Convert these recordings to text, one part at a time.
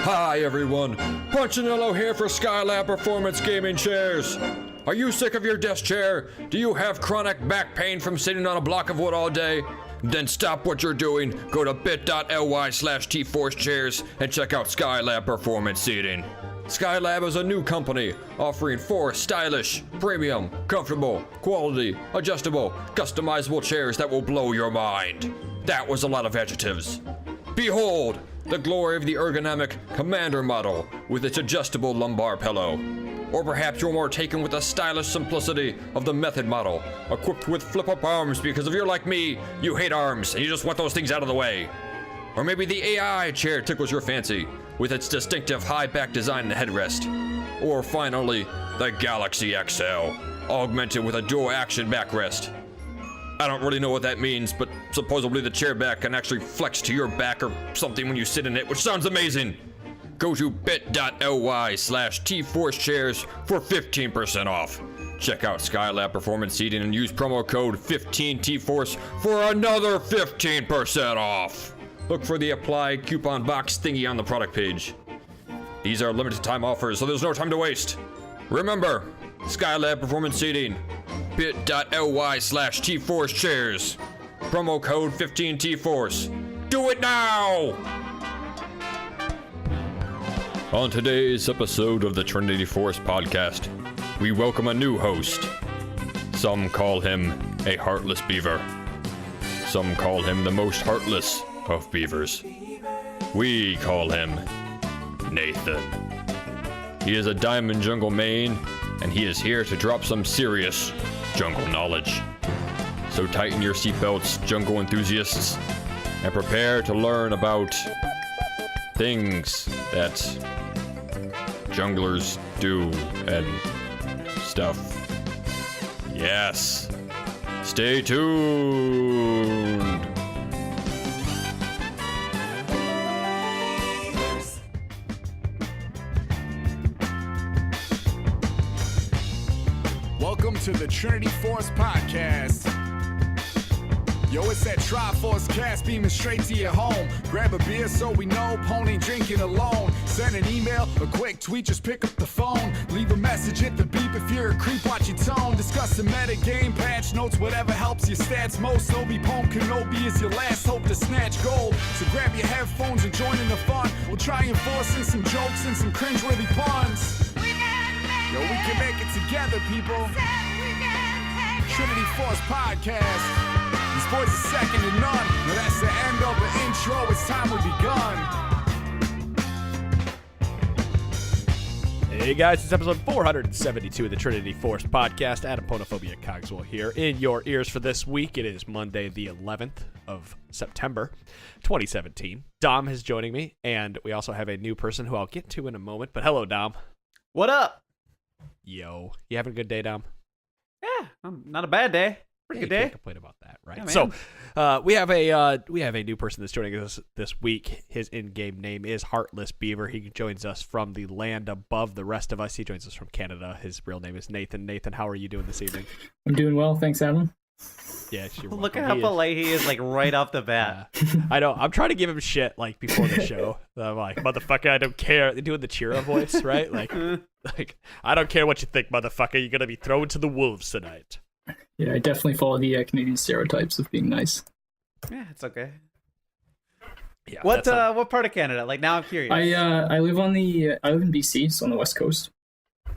Hi everyone, Punchinello here for Skylab Performance Gaming Chairs. Are you sick of your desk chair? Do you have chronic back pain from sitting on a block of wood all day? Then stop what you're doing, go to bit.ly/tforce chairs and check out Skylab Performance Seating. Skylab is a new company offering 4 stylish, premium, comfortable, quality, adjustable, customizable chairs that will blow your mind. That was a lot of adjectives. Behold, the glory of the ergonomic Commander model with its adjustable lumbar pillow. Or perhaps you're more taken with the stylish simplicity of the Method model, equipped with flip-up arms because if you're like me, you hate arms and you just want those things out of the way. Or maybe the AI chair tickles your fancy with its distinctive high back design and headrest. Or finally, the Galaxy XL, augmented with a dual action backrest. I don't really know what that means, but supposedly the chair back can actually flex to your back or something when you sit in it, which sounds amazing. Go to bit.ly/tforce chairs for 15% off. Check out Skylab Performance Seating and use promo code 15tforce for another 15% off. Look for the apply coupon box thingy on the product page. These are limited time offers, so there's no time to waste. Remember, Skylab Performance Seating, bit.ly/tforce chairs. Promo code 15tforce. Do it now! On today's episode of the Trinity Force podcast, we welcome a new host. Some call him a heartless beaver. Some call him the most heartless of beavers. We call him Nathan. He is a Diamond Jungle main, and he is here to drop some serious jungle knowledge. So tighten your seatbelts, jungle enthusiasts, and prepare to learn about things that junglers do and stuff. Yes. Stay tuned. Welcome to the Trinity Force podcast. Yo, it's that Triforce cast beaming straight to your home. Grab a beer so we know Pone ain't drinking alone. Send an email, a quick tweet, just pick up the phone. Leave a message at the beep if you're a creep, watch your tone. Discuss the meta game, patch notes, whatever helps your stats most. Obi-Pone Kenobi is your last hope to snatch gold. So grab your headphones and join in the fun. We'll try and force in some jokes and some cringeworthy puns. Yo, we can make it together, people. Trinity Force podcast. These boys are second to none. Now that's the end of the intro. It's time we begun. Hey guys, it's episode 472 of the Trinity Force podcast. Adam Ponophobia Cogswell here in your ears for this week. It is Monday, the 11th of September, 2017. Dom is joining me, and we also have a new person who I'll get to in a moment. But hello, Dom. What up? Yo, you having a good day, Dom? Yeah, not a bad day. Pretty good day. Can't complain about that, right? Yeah, so, we have a new person that's joining us this week. His in-game name is HeartlessBeaver. He joins us from the land above the rest of us. He joins us from Canada. His real name is Nathan. Nathan, how are you doing this evening? I'm doing well, thanks, Adam. Yeah, you're welcome. Look at how polite he is, like right off the bat. I know. I'm trying to give him shit like before the show. I'm like, motherfucker, I don't care. Doing the Chiro voice, right? Like, I don't care what you think, motherfucker. You're gonna be thrown to the wolves tonight. Yeah, I definitely follow the Canadian stereotypes of being nice. Yeah, it's okay. Yeah. What part of Canada? Like now, I'm curious. I live in BC, so on the west coast.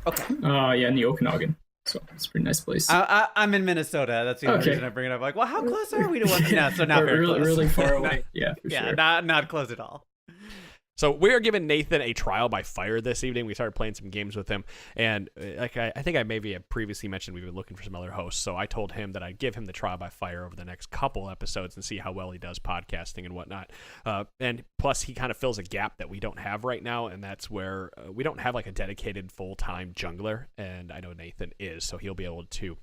Okay. Yeah, in the Okanagan. So it's a pretty nice place. I'm in Minnesota. That's the only reason I bring it up. Like, well, how close are we to one? No, so not very close. Really far away. Yeah, for yeah, sure. not close at all. So we are giving Nathan a trial by fire this evening. We started playing some games with him, and like I think I maybe have previously mentioned, we've been looking for some other hosts. So I told him that I'd give him the trial by fire over the next couple episodes and see how well he does podcasting and whatnot. And plus, he kind of fills a gap that we don't have right now, and that's where we don't have like a dedicated full-time jungler, and I know Nathan is, so he'll be able to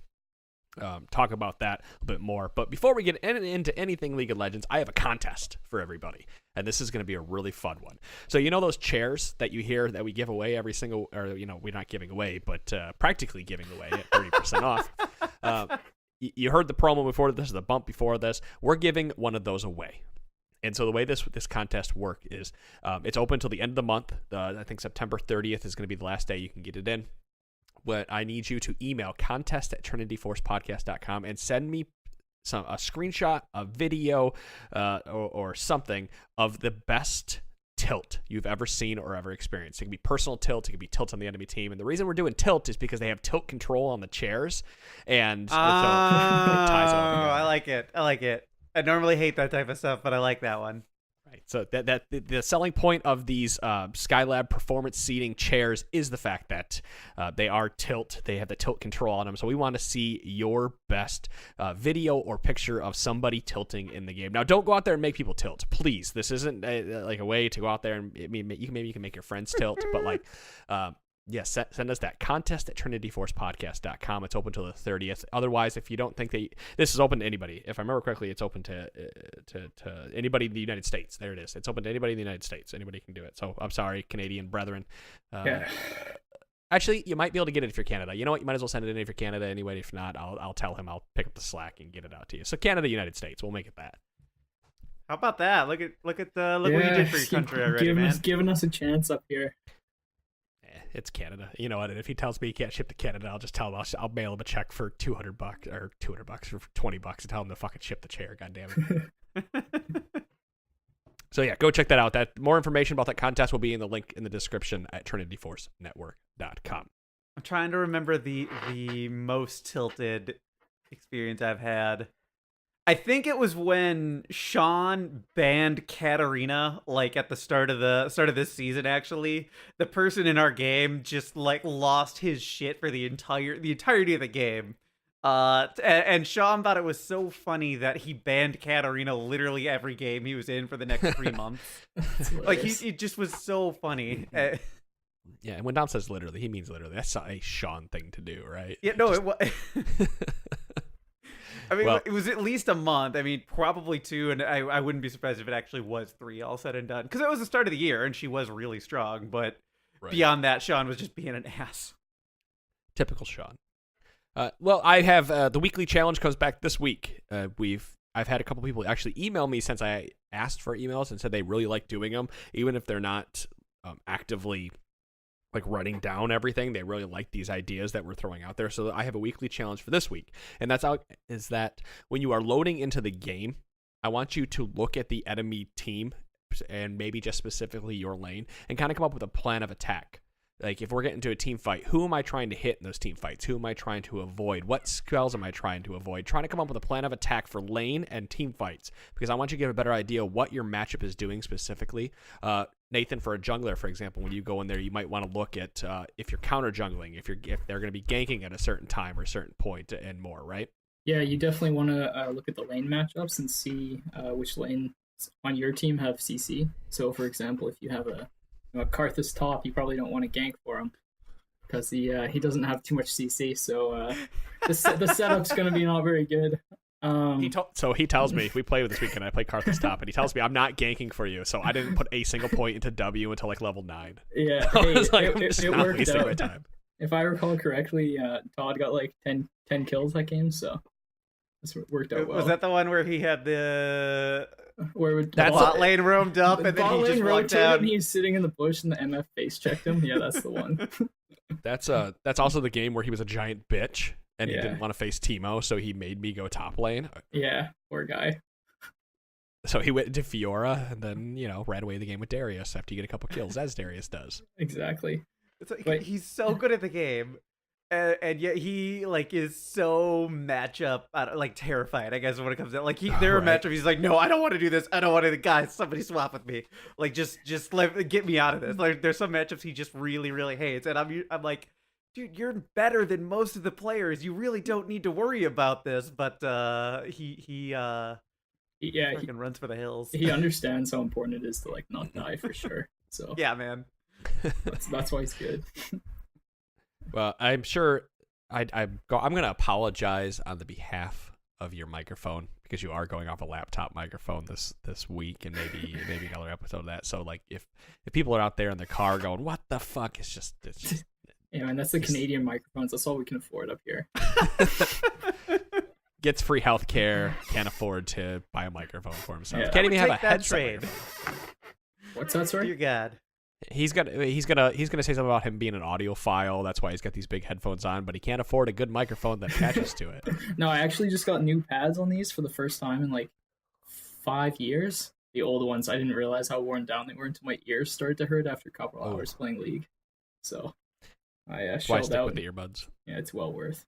talk about that a bit more. But before we get into anything League of Legends, I have a contest for everybody, and this is going to be a really fun one. So you know those chairs that you hear that we give away every single, or we're not giving away, but practically giving away at 30% off. You heard the promo before this, the bump before this. We're giving one of those away. And so the way this contest work is it's open till the end of the month. I think September 30th is going to be the last day you can get it in. But I need you to email contest@trinityforcepodcast.com and send me a screenshot, a video, or something of the best tilt you've ever seen or ever experienced. It can be personal tilt, it can be tilt on the enemy team. And the reason we're doing tilt is because they have tilt control on the chairs. And so it ties it all together. I like it. I normally hate that type of stuff, but I like that one. Right. So the selling point of these Skylab performance seating chairs is the fact that they are tilt. They have the tilt control on them. So we want to see your best video or picture of somebody tilting in the game. Now, don't go out there and make people tilt, please. This isn't like a way to go out there and maybe you can make your friends tilt, but like. Yes, send us that contest@trinityforcepodcast.com. It's open till the 30th. Otherwise, if you don't think this is open to anybody. If I remember correctly, it's open to anybody in the United States. There it is. It's open to anybody in the United States. Anybody can do it. So I'm sorry, Canadian brethren. Yeah. Actually, you might be able to get it if you're Canada. You know what? You might as well send it in if you're Canada anyway. If not, I'll tell him. I'll pick up the slack and get it out to you. So Canada, United States. We'll make it that. How about that? Look what you did for your country already, man. Giving us a chance up here. It's Canada. You know what? And if he tells me he can't ship to Canada, I'll just tell him I'll mail him a check for $200 or $200 for $20 and tell him to fucking ship the chair. God damn it. So yeah, go check that out. That more information about that contest will be in the link in the description at trinityforcenetwork.com. I'm trying to remember the most tilted experience I've had. I think it was when Sean banned Katarina, like at the start of this season. Actually, the person in our game just like lost his shit for the entirety of the game. And Sean thought it was so funny that he banned Katarina literally every game he was in for the next 3 months. Like he just was so funny. Yeah, and when Dom says literally, he means literally. That's not a Sean thing to do, right? Yeah, no, it was. I mean, it was at least a month. I mean, probably 2, and I wouldn't be surprised if it actually was 3, all said and done. Because it was the start of the year, and she was really strong. But beyond that, Sean was just being an ass. Typical Sean. Well, I have the weekly challenge comes back this week. I've had a couple people actually email me since I asked for emails and said they really like doing them, even if they're not actively like writing down everything. They really like these ideas that we're throwing out there. So I have a weekly challenge for this week. And that's is that when you are loading into the game, I want you to look at the enemy team and maybe just specifically your lane and kind of come up with a plan of attack. Like if we're getting into a team fight, who am I trying to hit in those team fights? Who am I trying to avoid? What spells am I trying to avoid? Trying to come up with a plan of attack for lane and team fights, because I want you to get a better idea of what your matchup is doing specifically. Nathan, for a jungler, for example, when you go in there, you might want to look at if you're counter jungling, if they're going to be ganking at a certain time or a certain point and more, right? Yeah, you definitely want to look at the lane matchups and see which lanes on your team have CC. So, for example, if you have a Karthus top, you probably don't want to gank for him because he doesn't have too much CC. So the setup's going to be not very good. He tells me, we play with this weekend, I play Karthus top, and he tells me I'm not ganking for you, so I didn't put a single point into W until like level 9. Yeah, I was like, I'm it just not worked wasting out. my time. If I recall correctly, Todd got like 10 kills that game, so this worked out well. Was that the one where he had the bot lane roamed up and then he just walked out? And he's sitting in the bush and the MF face checked him? Yeah, that's the one. That's also the game where he was a giant bitch and he didn't want to face Teemo, so he made me go top lane. Yeah, poor guy. So he went into Fiora and then, ran away the game with Darius after you get a couple kills, as Darius does. Exactly. It's like, he's so good at the game. And yet he is so matchup terrified, I guess, when it comes to there are matchups he's like, no, I don't want to do this, I don't want to, guys, somebody swap with me, just get me out of this. There's some matchups he just really, really hates, and I'm like, dude, you're better than most of the players, you really don't need to worry about this. But he runs for the hills. He understands how important it is to not die for sure. So yeah, man, that's why he's good. Well, I'm sure I'm going to apologize on the behalf of your microphone, because you are going off a laptop microphone this week, and maybe another episode of that. So if people are out there in their car going, what the fuck, it's just yeah, man, that's the Canadian microphones. That's all we can afford up here. Gets free health care, can't afford to buy a microphone for himself. Yeah. Can't even have a Take that headset. trade. What's that, sorry? Dear God. He's gonna say something about him being an audiophile. That's why he's got these big headphones on, but he can't afford a good microphone that attaches to it. No, I actually just got new pads on these for the first time in like 5 years. The old ones, I didn't realize how worn down they were until my ears started to hurt after a couple hours playing League. So I Why shelled stick out. with the earbuds? Yeah, it's well worth.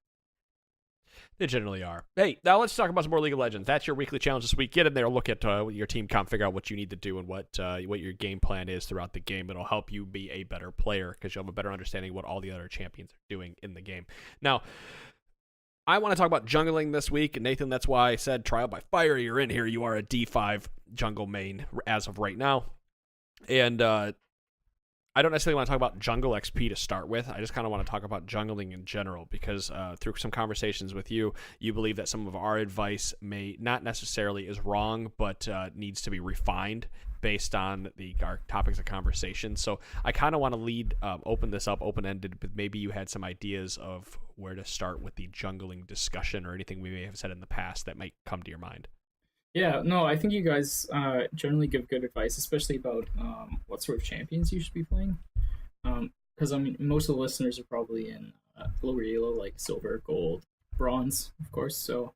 They generally are. Hey, now let's talk about some more League of Legends. That's your weekly challenge this week. Get in there, look at your team comp, figure out what you need to do and what your game plan is throughout the game. It'll help you be a better player because you'll have a better understanding of what all the other champions are doing in the game. Now, I want to talk about jungling this week, and Nathan, that's why I said trial by fire. You're in here. You are a D5 jungle main as of right now, and I don't necessarily want to talk about jungle XP to start with. I just kind of want to talk about jungling in general because through some conversations with you, you believe that some of our advice may not necessarily is wrong, but needs to be refined based on our topics of conversation. So I kind of want to open this up open-ended, but maybe you had some ideas of where to start with the jungling discussion or anything we may have said in the past that might come to your mind. Yeah, no, I think you guys generally give good advice, especially about what sort of champions you should be playing. Because, I mean, most of the listeners are probably in lower elo, like silver, gold, bronze, of course. So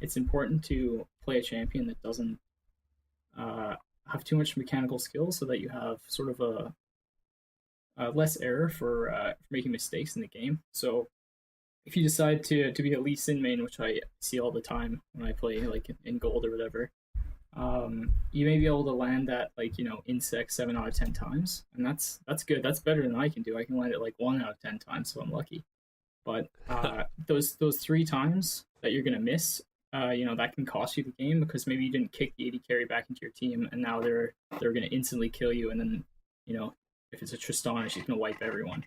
it's important to play a champion that doesn't have too much mechanical skill so that you have sort of a less error for making mistakes in the game. So if you decide to be a Lee Sin main, which I see all the time when I play like in gold or whatever, you may be able to land that insect 7 out of 10 times, and that's good. That's better than I can do. I can land it like 1 out of 10 times, so I'm lucky. But those 3 times that you're gonna miss, that can cost you the game because maybe you didn't kick the AD carry back into your team, and now they're gonna instantly kill you, and then if it's a Tristana, she's gonna wipe everyone.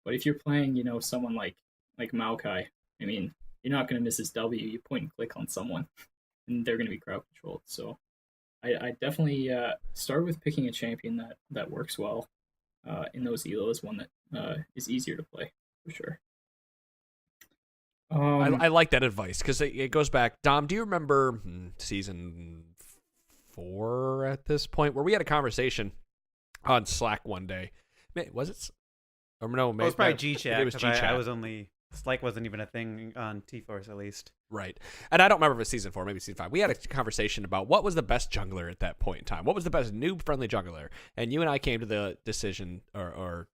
But if you're playing someone like Maokai, I mean, you're not going to miss his W. You point and click on someone, and they're going to be crowd controlled. So I definitely start with picking a champion that works well in those elos, one that is easier to play, for sure. I like that advice because it goes back. Dom, do you remember season 4 at this point where we had a conversation on Slack one day? Was it? Or no, maybe It was probably G-Chat. It was G-Chat. I was only... Slack wasn't even a thing on T-Force, at least. Right. And I don't remember if it's season 4, maybe season 5. We had a conversation about what was the best jungler at that point in time. What was the best noob-friendly jungler? And you and I came to the decision, or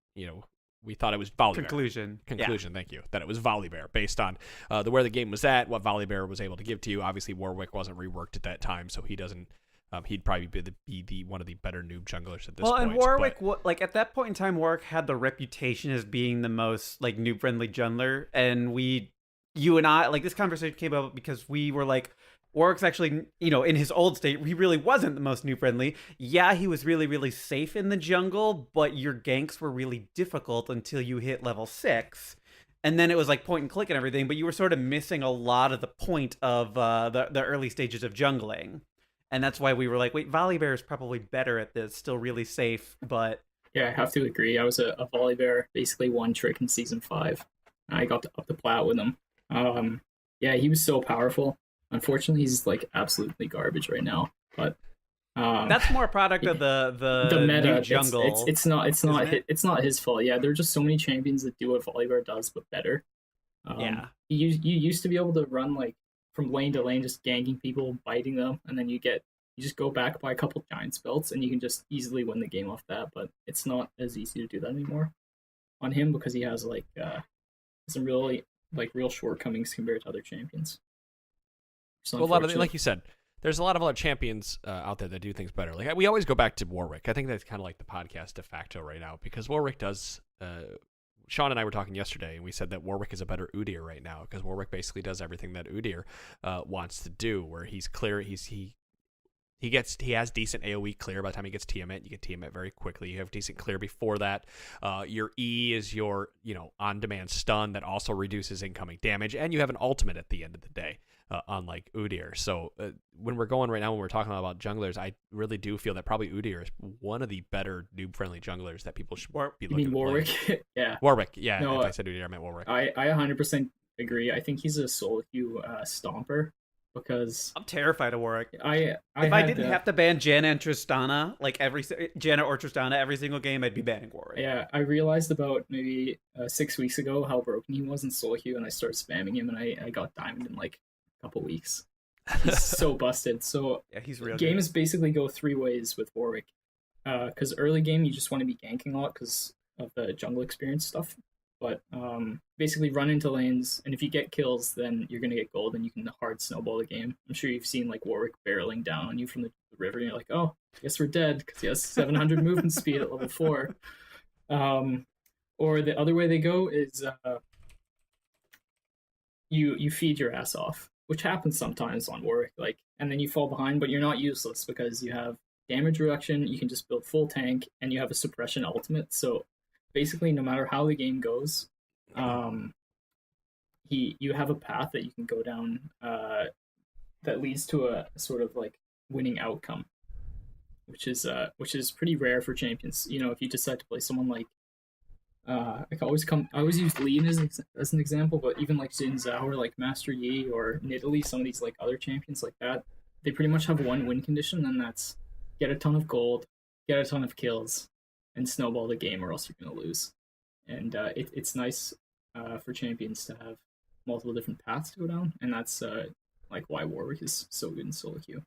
we thought it was Volibear. Conclusion, yeah. Thank you. That it was Volibear based on where the game was at, what Volibear was able to give to you. Obviously, Warwick wasn't reworked at that time, so he doesn't. He'd probably be the one of the better noob junglers at this point. Well, and Warwick, at that point in time, Warwick had the reputation as being the most noob friendly jungler, and you and I, this conversation came up because we were like, Warwick's actually, in his old state, he really wasn't the most noob friendly. Yeah, he was really, really safe in the jungle, but your ganks were really difficult until you hit level 6. And then it was point and click and everything, but you were sort of missing a lot of the point of the early stages of jungling. And that's why we were like, wait, Volibear is probably better at this, still really safe, but... Yeah, I have to agree. I was a Volibear, basically one trick in Season 5. I got up the plat with him. Yeah, he was so powerful. Unfortunately, he's absolutely garbage right now. But that's more a product of the meta jungle. It's not his fault. Yeah, there are just so many champions that do what Volibear does, but better. Yeah. You used to be able to run from lane to lane, just ganking people, biting them, and then you just go back by a couple giant spells, and you can just easily win the game off that. But it's not as easy to do that anymore on him because he has some really real shortcomings compared to other champions. Well, a lot of like you said, there's a lot of other champions out there that do things better. We always go back to Warwick. I think that's kind of the podcast de facto right now because Warwick does. Sean and I were talking yesterday, and we said that Warwick is a better Udyr right now because Warwick basically does everything that Udyr wants to do, where he's clear. He has decent AoE clear by the time he gets Tiamat. You get Tiamat very quickly. You have decent clear before that. Your E is your on-demand stun that also reduces incoming damage, and you have an ultimate at the end of the day, unlike Udyr. So when we're talking about junglers, I really do feel that probably Udyr is one of the better noob-friendly junglers that people should be looking at. You mean Warwick? Yeah. Warwick, yeah. No, if I said Udyr, I meant Warwick. I 100% agree. I think he's a solo queue stomper because I'm terrified of Warwick. I If I didn't have to ban Janna and Tristana, like Janna or Tristana every single game, I'd be banning Warwick. Yeah, I realized about maybe 6 weeks ago how broken he was in solo queue, and I started spamming him, and I got diamond in like a couple weeks. He's so busted. So Yeah, he's real games basically go 3 ways with Warwick. Because early game you just want to be ganking a lot because of the jungle experience stuff. But basically run into lanes, and if you get kills, then you're gonna get gold, and you can hard snowball the game. I'm sure you've seen like Warwick barreling down on you from the river, and you're like, oh, I guess we're dead because he has 700 movement speed at level 4. Or the other way they go is you feed your ass off, which happens sometimes on Warwick, like, and then you fall behind, but you're not useless because you have damage reduction, you can just build full tank, and you have a suppression ultimate. So basically, no matter how the game goes, you have a path that you can go down that leads to a sort of like winning outcome, which is pretty rare for champions. You know, if you decide to play someone like I always use Lee as an example, but even like Xin Zhao or like Master Yi or Nidalee, some of these like other champions like that, they pretty much have one win condition, and that's get a ton of gold, get a ton of kills, and snowball the game, or else you're going to lose. And it's nice for champions to have multiple different paths to go down, and that's like why Warwick is so good in solo queue.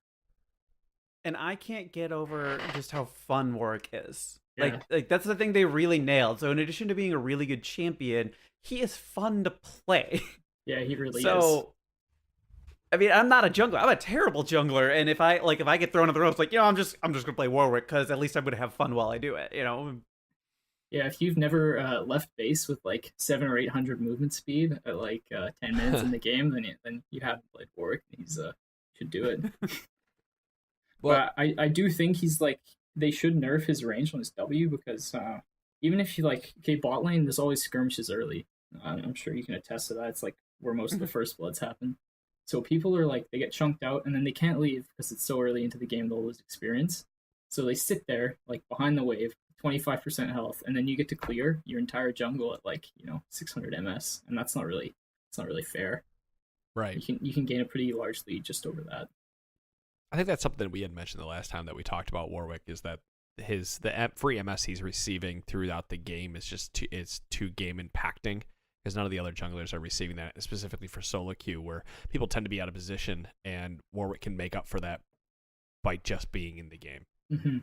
And I can't get over just how fun Warwick is. Yeah. Like that's the thing they really nailed. So in addition to being a really good champion, he is fun to play. Yeah, he really is. So I mean, I'm not a jungler. I'm a terrible jungler, and if I get thrown on the ropes, like, I'm just gonna play Warwick because at least I'm gonna have fun while I do it. Yeah, if you've never left base with like 700 or 800 movement speed at like 10 minutes in the game, then you haven't played Warwick. He's should do it. Well, but I do think he's like, they should nerf his range on his W, because even if you like, okay, bot lane, there's always skirmishes early. I'm sure you can attest to that. It's like where most of the first bloods happen. So people are like, they get chunked out and then they can't leave because it's so early into the game, they'll lose experience. So they sit there like behind the wave, 25% health, and then you get to clear your entire jungle at like 600 ms, and it's not really fair. Right. You can gain a pretty large lead just over that. I think that's something we had mentioned the last time that we talked about Warwick, is that the free MS he's receiving throughout the game is just too game impacting, because none of the other junglers are receiving that, specifically for solo queue, where people tend to be out of position, and Warwick can make up for that by just being in the game. Mm-hmm.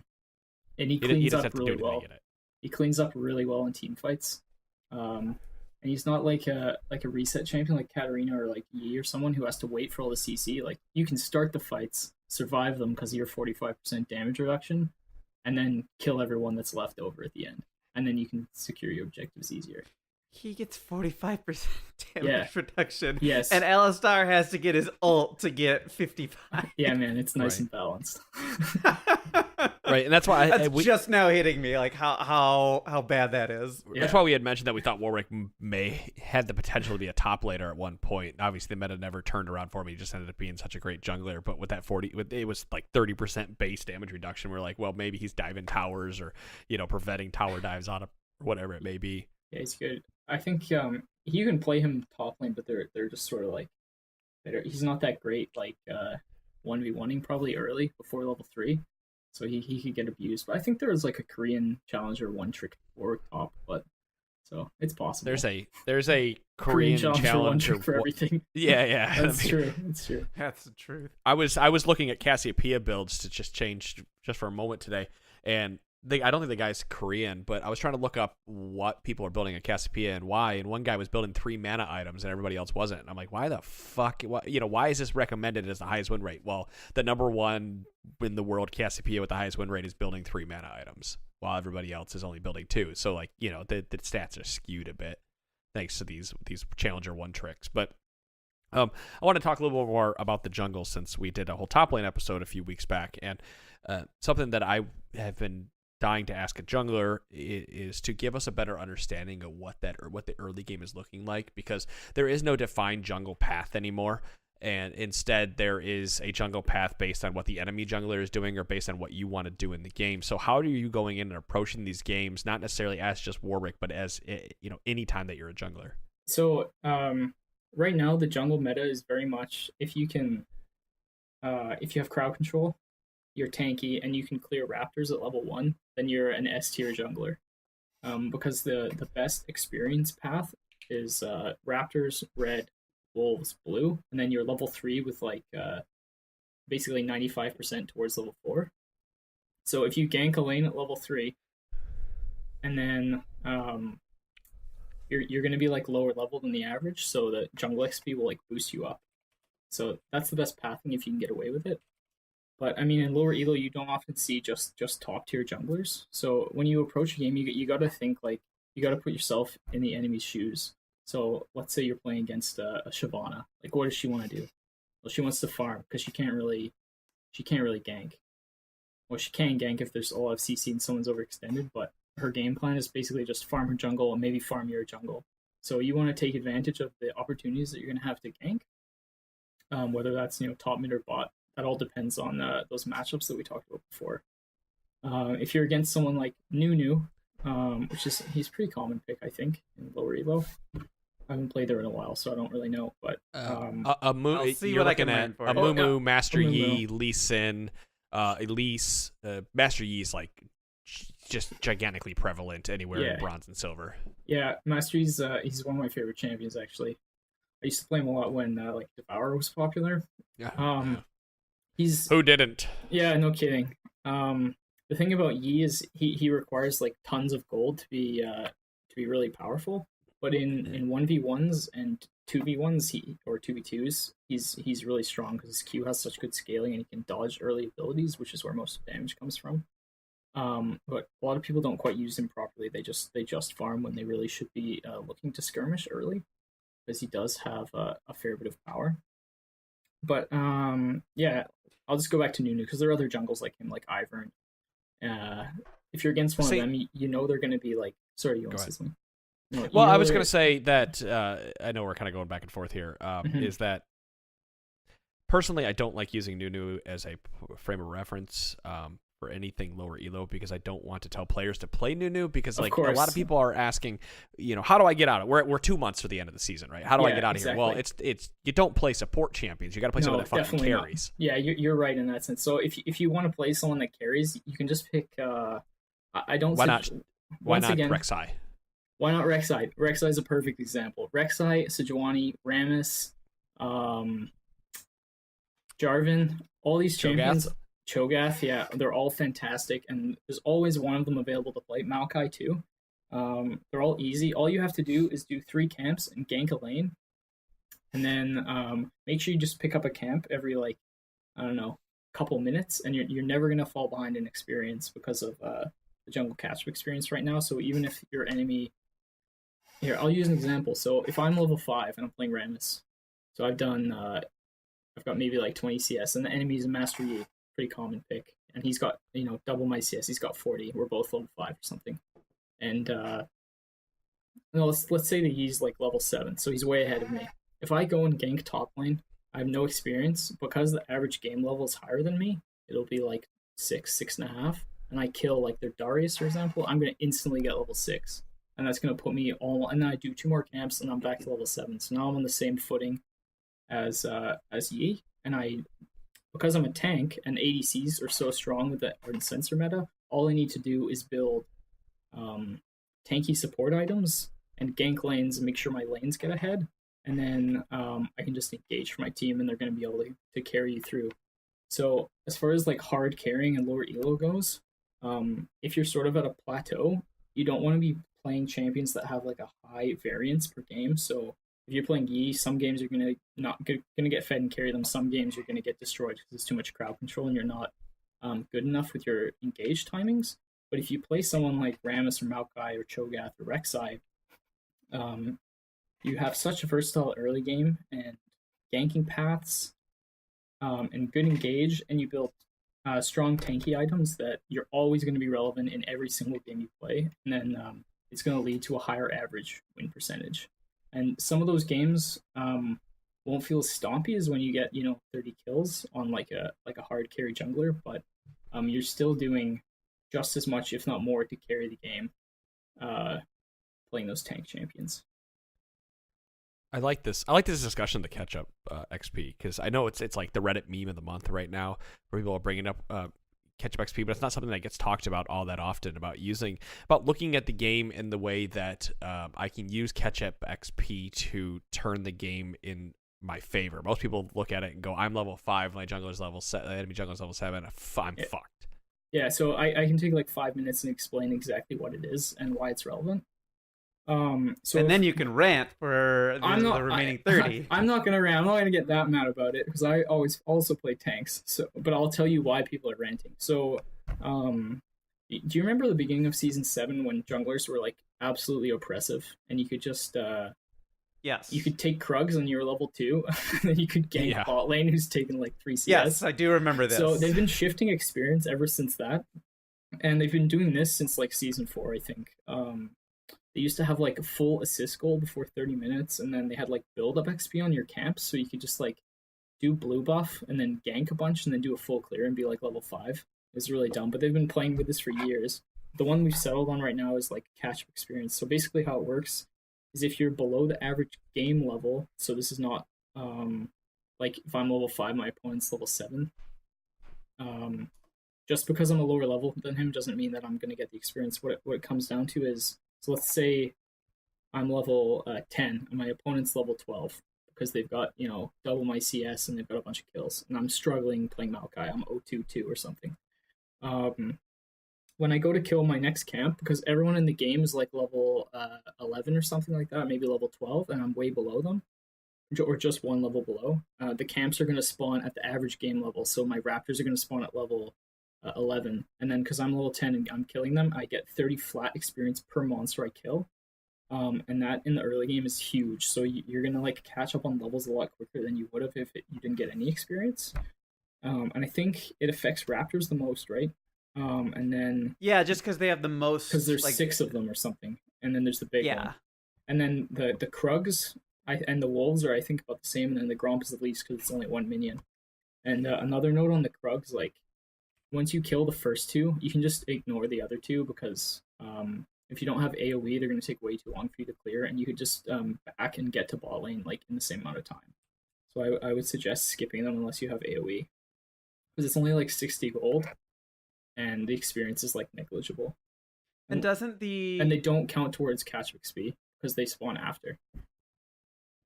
And he cleans up really well. In it. He cleans up really well in team fights. And he's not like a reset champion like Katarina or like Yi or someone who has to wait for all the CC. Like, you can start the fights, survive them because of your 45% damage reduction, and then kill everyone that's left over at the end. And then you can secure your objectives easier. He gets 45% damage reduction. Yes. And Alistar has to get his ult to get 55. Yeah, man, it's nice and balanced. Right, and that's why that's just now hitting me, like how bad that is. Yeah. That's why we had mentioned that we thought Warwick had the potential to be a top laner at one point. Obviously, the meta never turned around for him. He just ended up being such a great jungler. But with that it was like 30% base damage reduction. We're like, well, maybe he's diving towers or preventing tower dives on him, or whatever it may be. Yeah, he's good. I think you can play him top lane, but they're just sort of like he's not that great. Like 1v1ing probably early before level 3. So he could get abused. But I think there was like a Korean challenger one trick Warwick top, but so it's possible. There's a Korean challenger one trick for everything. Yeah. That's true. It's true. That's the truth. I was looking at Cassiopeia builds to just change just for a moment today, and I don't think the guy's Korean, but I was trying to look up what people are building at Cassiopeia and why, and one guy was building 3 mana items and everybody else wasn't. And I'm like, why the fuck? Why is this recommended as the highest win rate? Well, the number one in the world Cassiopeia with the highest win rate is building 3 mana items, while everybody else is only building 2. So like, the stats are skewed a bit thanks to these challenger one tricks. But I want to talk a little bit more about the jungle, since we did a whole top lane episode a few weeks back, and something that I have been dying to ask a jungler is to give us a better understanding of what the early game is looking like, because there is no defined jungle path anymore, and instead there is a jungle path based on what the enemy jungler is doing or based on what you want to do in the game. So how are you going in and approaching these games, not necessarily as just Warwick, but as any time that you're a jungler? So right now the jungle meta is very much if you have crowd control, you're tanky, and you can clear raptors at level 1, then you're an S tier jungler. Because the best experience path is raptors, red, wolves, blue, and then you're level 3 with like basically 95% towards level 4. So if you gank a lane at level 3, and then you're going to be like lower level than the average, so the jungle XP will like boost you up. So that's the best pathing if you can get away with it. But I mean, in lower elo, you don't often see just top tier junglers. So when you approach a game, you got to think like you got to put yourself in the enemy's shoes. So let's say you're playing against a Shyvana. Like, what does she want to do? Well, she wants to farm because she can't really gank. Well, she can gank if there's a lot of CC and someone's overextended, but her game plan is basically just farm her jungle and maybe farm your jungle. So you want to take advantage of the opportunities that you're going to have to gank, whether that's top mid or bot. That all depends on those matchups that we talked about before. If you're against someone like Nunu, he's a pretty common pick, I think, in lower elo. I haven't played there in a while, so I don't really know. But I'll see you're what I looking can at learn for a it. Mumu, Master Mumu. Yi, Lee Sin, Elise. Master Yi is like just gigantically prevalent anywhere in bronze and silver. Yeah, Master Yi's he's one of my favorite champions, actually. I used to play him a lot when like Devour was popular. Yeah. He's Who didn't? Yeah, no kidding. The thing about Yi is he requires like tons of gold to be really powerful. But in 1v1s and 2v1s or 2v2s, he's really strong because his Q has such good scaling and he can dodge early abilities, which is where most of the damage comes from. But a lot of people don't quite use him properly. They just farm when they really should be looking to skirmish early, because he does have a fair bit of power. But yeah, I'll just go back to Nunu because there are other jungles like him, like Ivern. If you're against one of them, they're going to be like. Sorry, you want to say something? No, well, I was going to say that I know we're kind of going back and forth here. Is that personally, I don't like using Nunu as a frame of reference for anything lower elo, because I don't want to tell players to play Nunu, because like a lot of people are asking, how do I get out of it? We're 2 months to the end of the season, right? How do I get out of here? Well, it's you don't play support champions. You got to play someone that fucking carries. Not. Yeah, you're right in that sense. So if you want to play someone that carries, you can just pick. I don't. Why not Rek'Sai? Why not Rek'Sai? Rek'Sai is a perfect example. Rek'Sai, Sejuani, Rammus, Jarvan, all these champions. Cho'Gath, yeah, they're all fantastic, and there's always one of them available to play. Maokai too. They're all easy. All you have to do is do 3 camps and gank a lane, and then make sure you just pick up a camp every couple minutes, and you're never gonna fall behind in experience because of the jungle catch-up experience right now. So even if your enemy, here I'll use an example. So if I'm level 5 and I'm playing Rammus, so I've got maybe like 20 CS, and the enemy's a Master Yi. Pretty common pick, and he's got double my CS. He's got 40. We're both level 5 or something, and let's say that he's like level 7, so he's way ahead of me. If I go and gank top lane, I have no experience, because the average game level is higher than me. It'll be like 6.5, and I kill like their Darius, for example. I'm gonna instantly get level 6, and that's gonna put me and then I do 2 more camps, and I'm back to level 7. So now I'm on the same footing as Yi, and because I'm a tank and ADCs are so strong with the Ardent Sensor meta, all I need to do is build tanky support items and gank lanes and make sure my lanes get ahead, and then I can just engage for my team, and they're going to be able to carry you through. So as far as like hard carrying and lower elo goes, if you're sort of at a plateau, you don't want to be playing champions that have like a high variance per game. So if you're playing Yi, some games you're gonna get fed and carry them. Some games you're gonna get destroyed because there's too much crowd control and you're not good enough with your engage timings. But if you play someone like Rammus or Maokai or Cho'Gath or Rek'Sai, you have such a versatile early game and ganking paths, and good engage, and you build strong tanky items that you're always going to be relevant in every single game you play, and then it's going to lead to a higher average win percentage. And some of those games won't feel as stompy as when you get 30 kills on like a hard carry jungler, but you're still doing just as much, if not more, to carry the game playing those tank champions. I like this. I like this discussion of the catch up XP because I know it's like the Reddit meme of the month right now, where people are bringing up catch up XP, but it's not something that gets talked about all that often. About looking at the game in the way that I can use catch up XP to turn the game in my favor. Most people look at it and go, "I'm level 5, my jungler's level 7, enemy jungler's level 7. I'm fucked." Yeah, so I can take like 5 minutes and explain exactly what it is and why it's relevant. So and then you can rant for the remaining 30. I'm not gonna rant. I'm not gonna get that mad about it because I always also play tanks. So, but I'll tell you why people are ranting. So, do you remember the beginning of season 7 when junglers were like absolutely oppressive and you could just yes, you could take Krugs and you were level 2, and then you could gank bot lane who's taken like 3 CS. Yes, I do remember this. So they've been shifting experience ever since that, and they've been doing this since like season 4, I think. They used to have like a full assist goal before 30 minutes, and then they had like build up XP on your camps, so you could just like do blue buff and then gank a bunch and then do a full clear and be like level 5. It's really dumb, but they've been playing with this for years. The one we've settled on right now is like catch up experience. So basically how it works is if you're below the average game level, so this is not like if I'm level 5, my opponent's level 7. Just because I'm a lower level than him doesn't mean that I'm going to get the experience. What it comes down to is, so let's say I'm level 10 and my opponent's level 12 because they've got, double my CS and they've got a bunch of kills. And I'm struggling playing Maokai. I'm 0-2-2 or something. When I go to kill my next camp, because everyone in the game is like level 11 or something like that, maybe level 12, and I'm way below them, or just one level below, the camps are going to spawn at the average game level. So my Raptors are going to spawn at level 11, and then because I'm level 10 and I'm killing them, I get 30 flat experience per monster I kill, and that in the early game is huge. So you're gonna like catch up on levels a lot quicker than you would have if you didn't get any experience. And I think it affects Raptors the most, right? And then just because they have the most, because there's 6 of them or something, and then there's the big one, and then the Krugs and the Wolves are I think about the same, and then the Gromp is the least because it's only 1 minion. And another note on the Krugs, like, once you kill the first 2, you can just ignore the other 2 because if you don't have AoE, they're going to take way too long for you to clear, and you could just back and get to bot lane like in the same amount of time. So I would suggest skipping them unless you have AoE, because it's only like 60 gold, and the experience is like negligible. And they don't count towards catch up XP because they spawn after.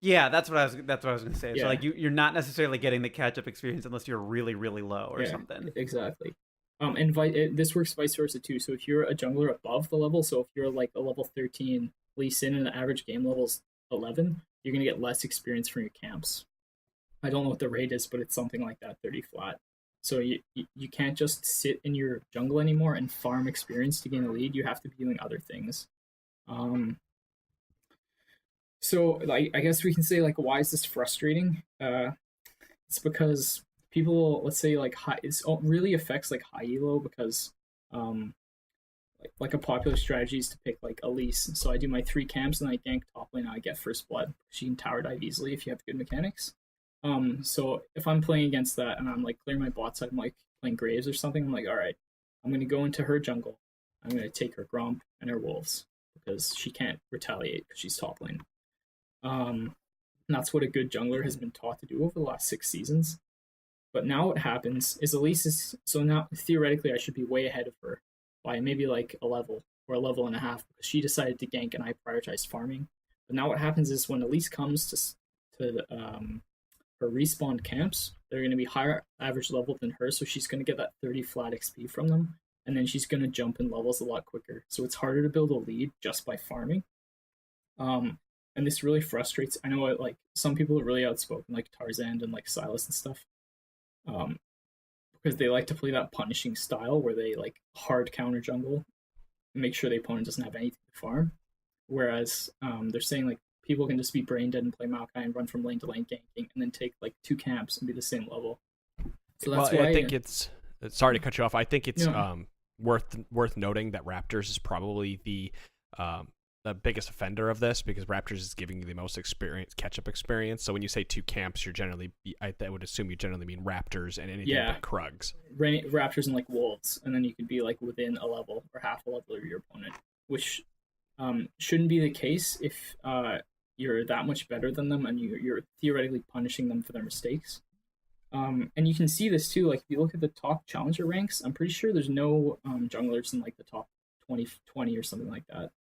Yeah, that's what I was going to say. Yeah. So like you're not necessarily getting the catch up experience unless you're really really low or something. Exactly. And this works vice versa too. So if you're a jungler above the level, so if you're like a level 13 Lee Sin and the average game level's 11, you're gonna get less experience from your camps. I don't know what the rate is, but it's something like that, 30 flat. So you can't just sit in your jungle anymore and farm experience to gain a lead. You have to be doing other things. So like, I guess we can say like, why is this frustrating? It's because people, let's say like it really affects like high elo because like a popular strategy is to pick like Elise. So I do my 3 camps and I gank top lane and I get first blood. She can tower dive easily if you have good mechanics. So if I'm playing against that and I'm like clearing my bot side, I'm like playing Graves or something, I'm like, all right, I'm going to go into her jungle. I'm going to take her Gromp and her Wolves because she can't retaliate because she's top lane. And that's what a good jungler has been taught to do over the last 6 seasons. But now what happens is Elise is, so now theoretically I should be way ahead of her by maybe like a level or a level and a half because she decided to gank and I prioritized farming. But now what happens is when Elise comes to her respawn camps, they're going to be higher average level than her, so she's going to get that 30 flat XP from them, and then she's going to jump in levels a lot quicker. So it's harder to build a lead just by farming. And this really frustrates. I know like some people are really outspoken, like Tarzan and like Silas and stuff, because they like to play that punishing style where they like hard counter jungle, and make sure the opponent doesn't have anything to farm. Whereas they're saying like people can just be brain dead and play Maokai and run from lane to lane ganking, and then take like 2 camps and be the same level. So that's why I think it's. Sorry to cut you off. I think it's worth noting that Raptors is probably the biggest offender of this because Raptors is giving you the most catch-up experience. So when you say 2 camps, you're generally, I would assume you generally mean Raptors and anything but Krugs. Raptors and like Wolves, and then you could be like within a level or half a level of your opponent, which shouldn't be the case if you're that much better than them, and you're theoretically punishing them for their mistakes. And you can see this too. Like if you look at the top challenger ranks, I'm pretty sure there's no junglers in like the top 20 or something like that.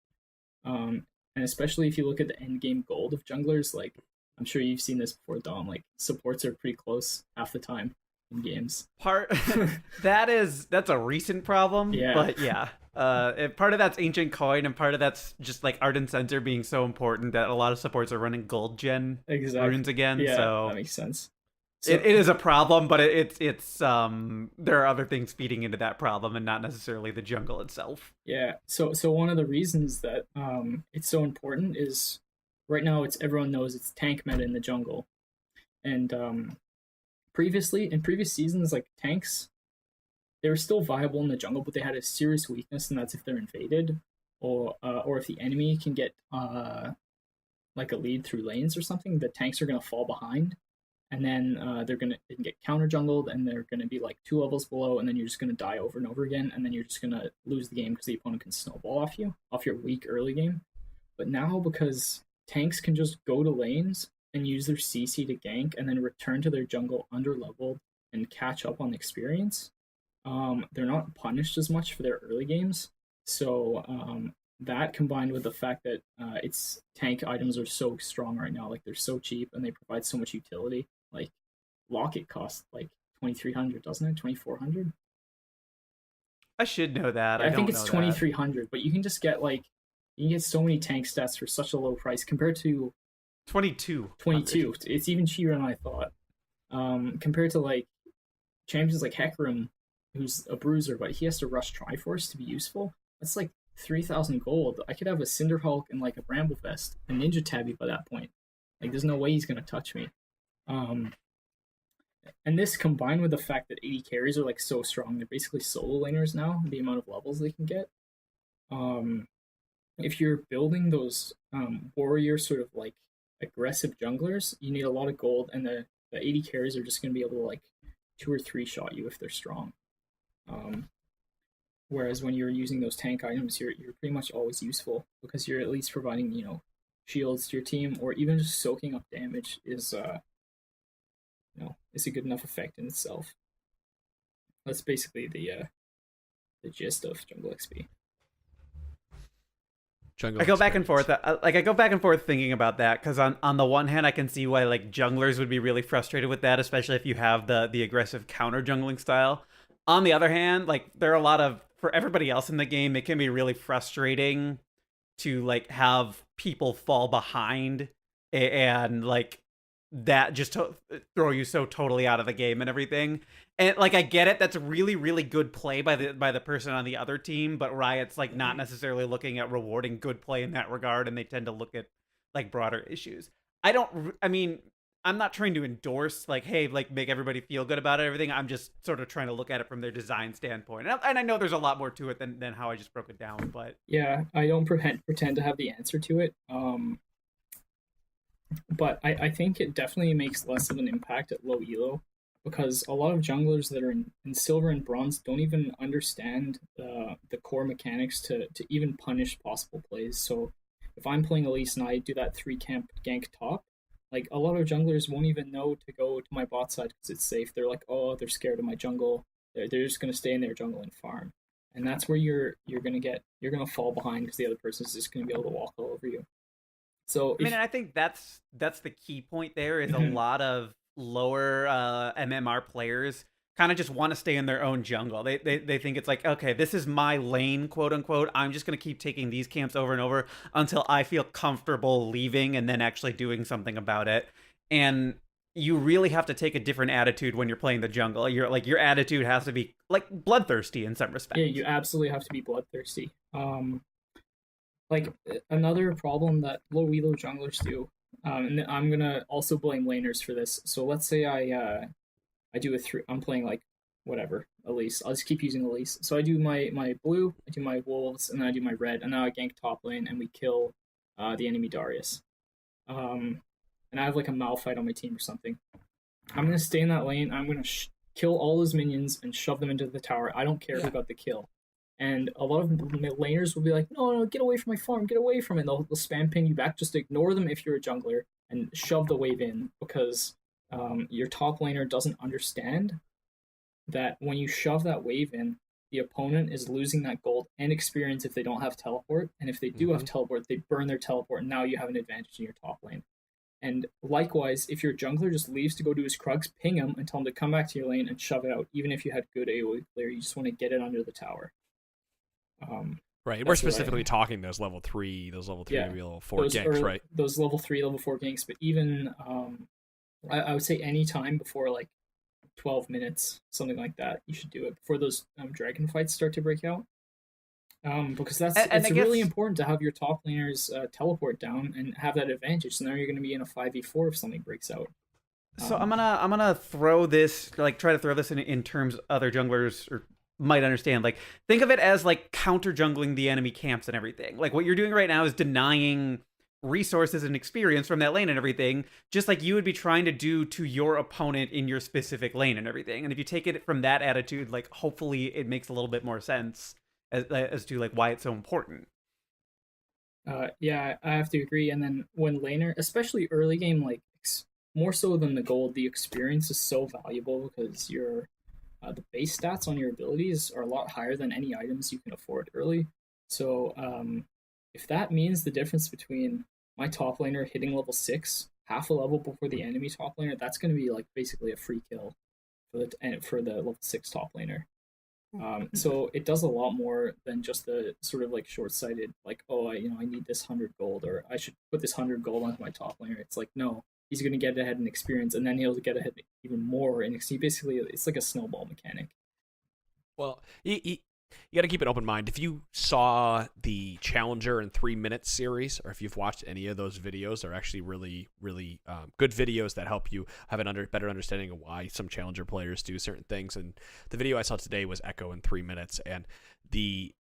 And especially if you look at the end game gold of junglers, like I'm sure you've seen this before, Dom. Like supports are pretty close half the time in games. That's a recent problem. Yeah. But yeah. Part of that's ancient coin, and part of that's just like Ardent Center being so important that a lot of supports are running gold gen runes again. Yeah, so that makes sense. So, it is a problem, but it's there are other things feeding into that problem, and not necessarily the jungle itself. Yeah. So one of the reasons that it's so important is right now everyone knows it's tank meta in the jungle, and in previous seasons, like tanks, they were still viable in the jungle, but they had a serious weakness, and that's if they're invaded, or if the enemy can get like a lead through lanes or something, the tanks are gonna fall behind, and then they can get counter jungled, and they're gonna be like 2 levels below, and then you're just gonna die over and over again, and then you're just gonna lose the game because the opponent can snowball off your weak early game. But now, because tanks can just go to lanes and use their CC to gank, and then return to their jungle under leveled and catch up on experience, they're not punished as much for their early games. So that combined with the fact that its tank items are so strong right now, like they're so cheap and they provide so much utility. Like Locket costs like 2,300, doesn't it? 2,400. I should know that. Yeah, I think it's know 2,300, but you can just get so many tank stats for such a low price compared to 22. It's even cheaper than I thought. Compared to like champions like Hecarim, who's a bruiser, but he has to rush Triforce to be useful. That's like 3,000 gold. I could have a Cinderhulk and like a Bramble Vest, a Ninja Tabby by that point. Like there's no way he's gonna touch me. And this combined with the fact that 80 carries are like so strong, they're basically solo laners now, the amount of levels they can get. If you're building those warrior sort of like aggressive junglers, you need a lot of gold, and the 80 carries are just going to be able to like 2 or 3 shot you if they're strong. Whereas when you're using those tank items, you're pretty much always useful because you're at least providing, shields to your team, or even just soaking up damage is a good enough effect in itself. That's basically the gist of Jungle XP. I go back and forth. I go back and forth thinking about that because on the one hand, I can see why like junglers would be really frustrated with that, especially if you have the aggressive counter jungling style. On the other hand, like there are for everybody else in the game, it can be really frustrating to like have people fall behind and like that just throw you so totally out of the game and everything. And like I get it, that's a really, really good play by the person on the other team, but Riot's like not necessarily looking at rewarding good play in that regard, and they tend to look at like broader issues. I'm not trying to endorse like, hey, like make everybody feel good about everything. I'm just sort of trying to look at it from their design standpoint. And I know there's a lot more to it than how I just broke it down, but yeah, I don't pretend to have the answer to it. But I think it definitely makes less of an impact at low elo, because a lot of junglers that are in silver and bronze don't even understand the core mechanics to even punish possible plays. So if I'm playing Elise and I do that 3-camp gank top, like a lot of junglers won't even know to go to my bot side because it's safe. They're like, oh, they're scared of my jungle. They're just gonna stay in their jungle and farm, and that's where you're gonna fall behind because the other person's just gonna be able to walk all over you. So and I think that's the key point there is a lot of lower MMR players kind of just want to stay in their own jungle. They think it's like, okay, this is my lane, quote unquote. I'm just going to keep taking these camps over and over until I feel comfortable leaving and then actually doing something about it. And you really have to take a different attitude when you're playing the jungle. Your attitude has to be like bloodthirsty in some respects. Yeah, you absolutely have to be bloodthirsty. Like another problem that low elo junglers do, and I'm gonna also blame laners for this. So let's say I do I'm playing like whatever Elise. I'll just keep using Elise. So I do my blue, I do my wolves, and then I do my red, and now I gank top lane and we kill the enemy Darius. And I have like a Malphite on my team or something. I'm gonna stay in that lane. I'm gonna kill all his minions and shove them into the tower. I don't care who got the kill. And a lot of laners will be like, no, get away from my farm, get away from it. They'll spam ping you back. Just ignore them if you're a jungler and shove the wave in, because your top laner doesn't understand that when you shove that wave in, the opponent is losing that gold and experience if they don't have teleport. And if they do have teleport, they burn their teleport, and now you have an advantage in your top lane. And likewise, if your jungler just leaves to go do his Krugs, ping him and tell him to come back to your lane and shove it out. Even if you had good AoE clear, you just want to get it under the tower. Right. We're specifically talking those level 3, maybe level 4 ganks, right? Those level 3, level 4 ganks. But even, I would say any time before like 12 minutes, something like that, you should do it before those dragon fights start to break out. Because it's really important to have your top laners teleport down and have that advantage. So now you're going to be in a 5v4 if something breaks out. So I'm gonna throw this, like, try to throw this in terms other junglers might understand. Like, think of it as like counter jungling the enemy camps and everything. Like, what you're doing right now is denying resources and experience from that lane and everything, just like you would be trying to do to your opponent in your specific lane and everything. And if you take it from that attitude, like, hopefully it makes a little bit more sense as to like why it's so important. Yeah, I have to agree. And then when laner, especially early game, like more so than the gold, the experience is so valuable because your the base stats on your abilities are a lot higher than any items you can afford early. So if that means the difference between my top laner hitting level 6 half a level before the enemy top laner, that's going to be like basically a free kill for the level 6 top laner. So it does a lot more than just the sort of like short-sighted, like, oh, I need this 100 gold, or I should put this 100 gold onto my top laner. It's like, no, he's going to get ahead in experience, and then he'll get ahead even more in XP. Basically, it's like a snowball mechanic. Well, you got to keep an open mind. If you saw the Challenger in 3 Minutes series, or if you've watched any of those videos, they're actually really, really good videos that help you have a better understanding of why some Challenger players do certain things. And the video I saw today was Echo in 3 Minutes, and he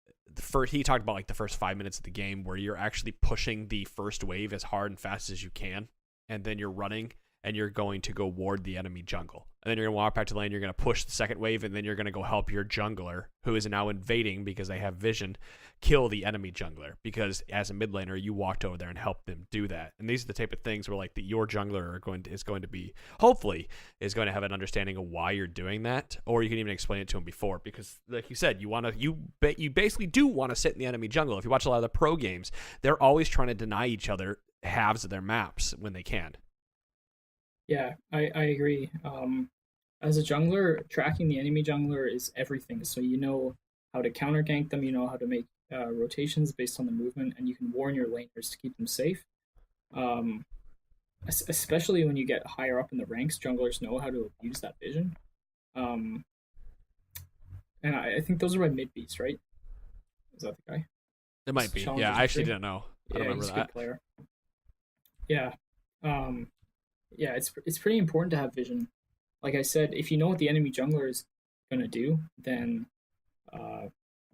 talked about like the first 5 minutes of the game where you're actually pushing the first wave as hard and fast as you can, and then you're running and you're going to go ward the enemy jungle. And then you're going to walk back to the lane, you're going to push the second wave, and then you're going to go help your jungler, who is now invading because they have vision, kill the enemy jungler. Because as a mid laner, you walked over there and helped them do that. And these are the type of things where like your jungler is going to be, hopefully, is going to have an understanding of why you're doing that. Or you can even explain it to him before. Because like you said, you basically do want to sit in the enemy jungle. If you watch a lot of the pro games, they're always trying to deny each other halves of their maps when they can. Yeah, I agree. As a jungler, tracking the enemy jungler is everything. So you know how to counter gank them, you know how to make rotations based on the movement, and you can warn your laners to keep them safe. Especially when you get higher up in the ranks, junglers know how to abuse that vision. And I think those are my mid beats, right? Is that the guy? It might be. Yeah, I actually didn't know. I don't remember he's that. A good player. Yeah. Yeah, it's pretty important to have vision. Like I said, if you know what the enemy jungler is going to do, then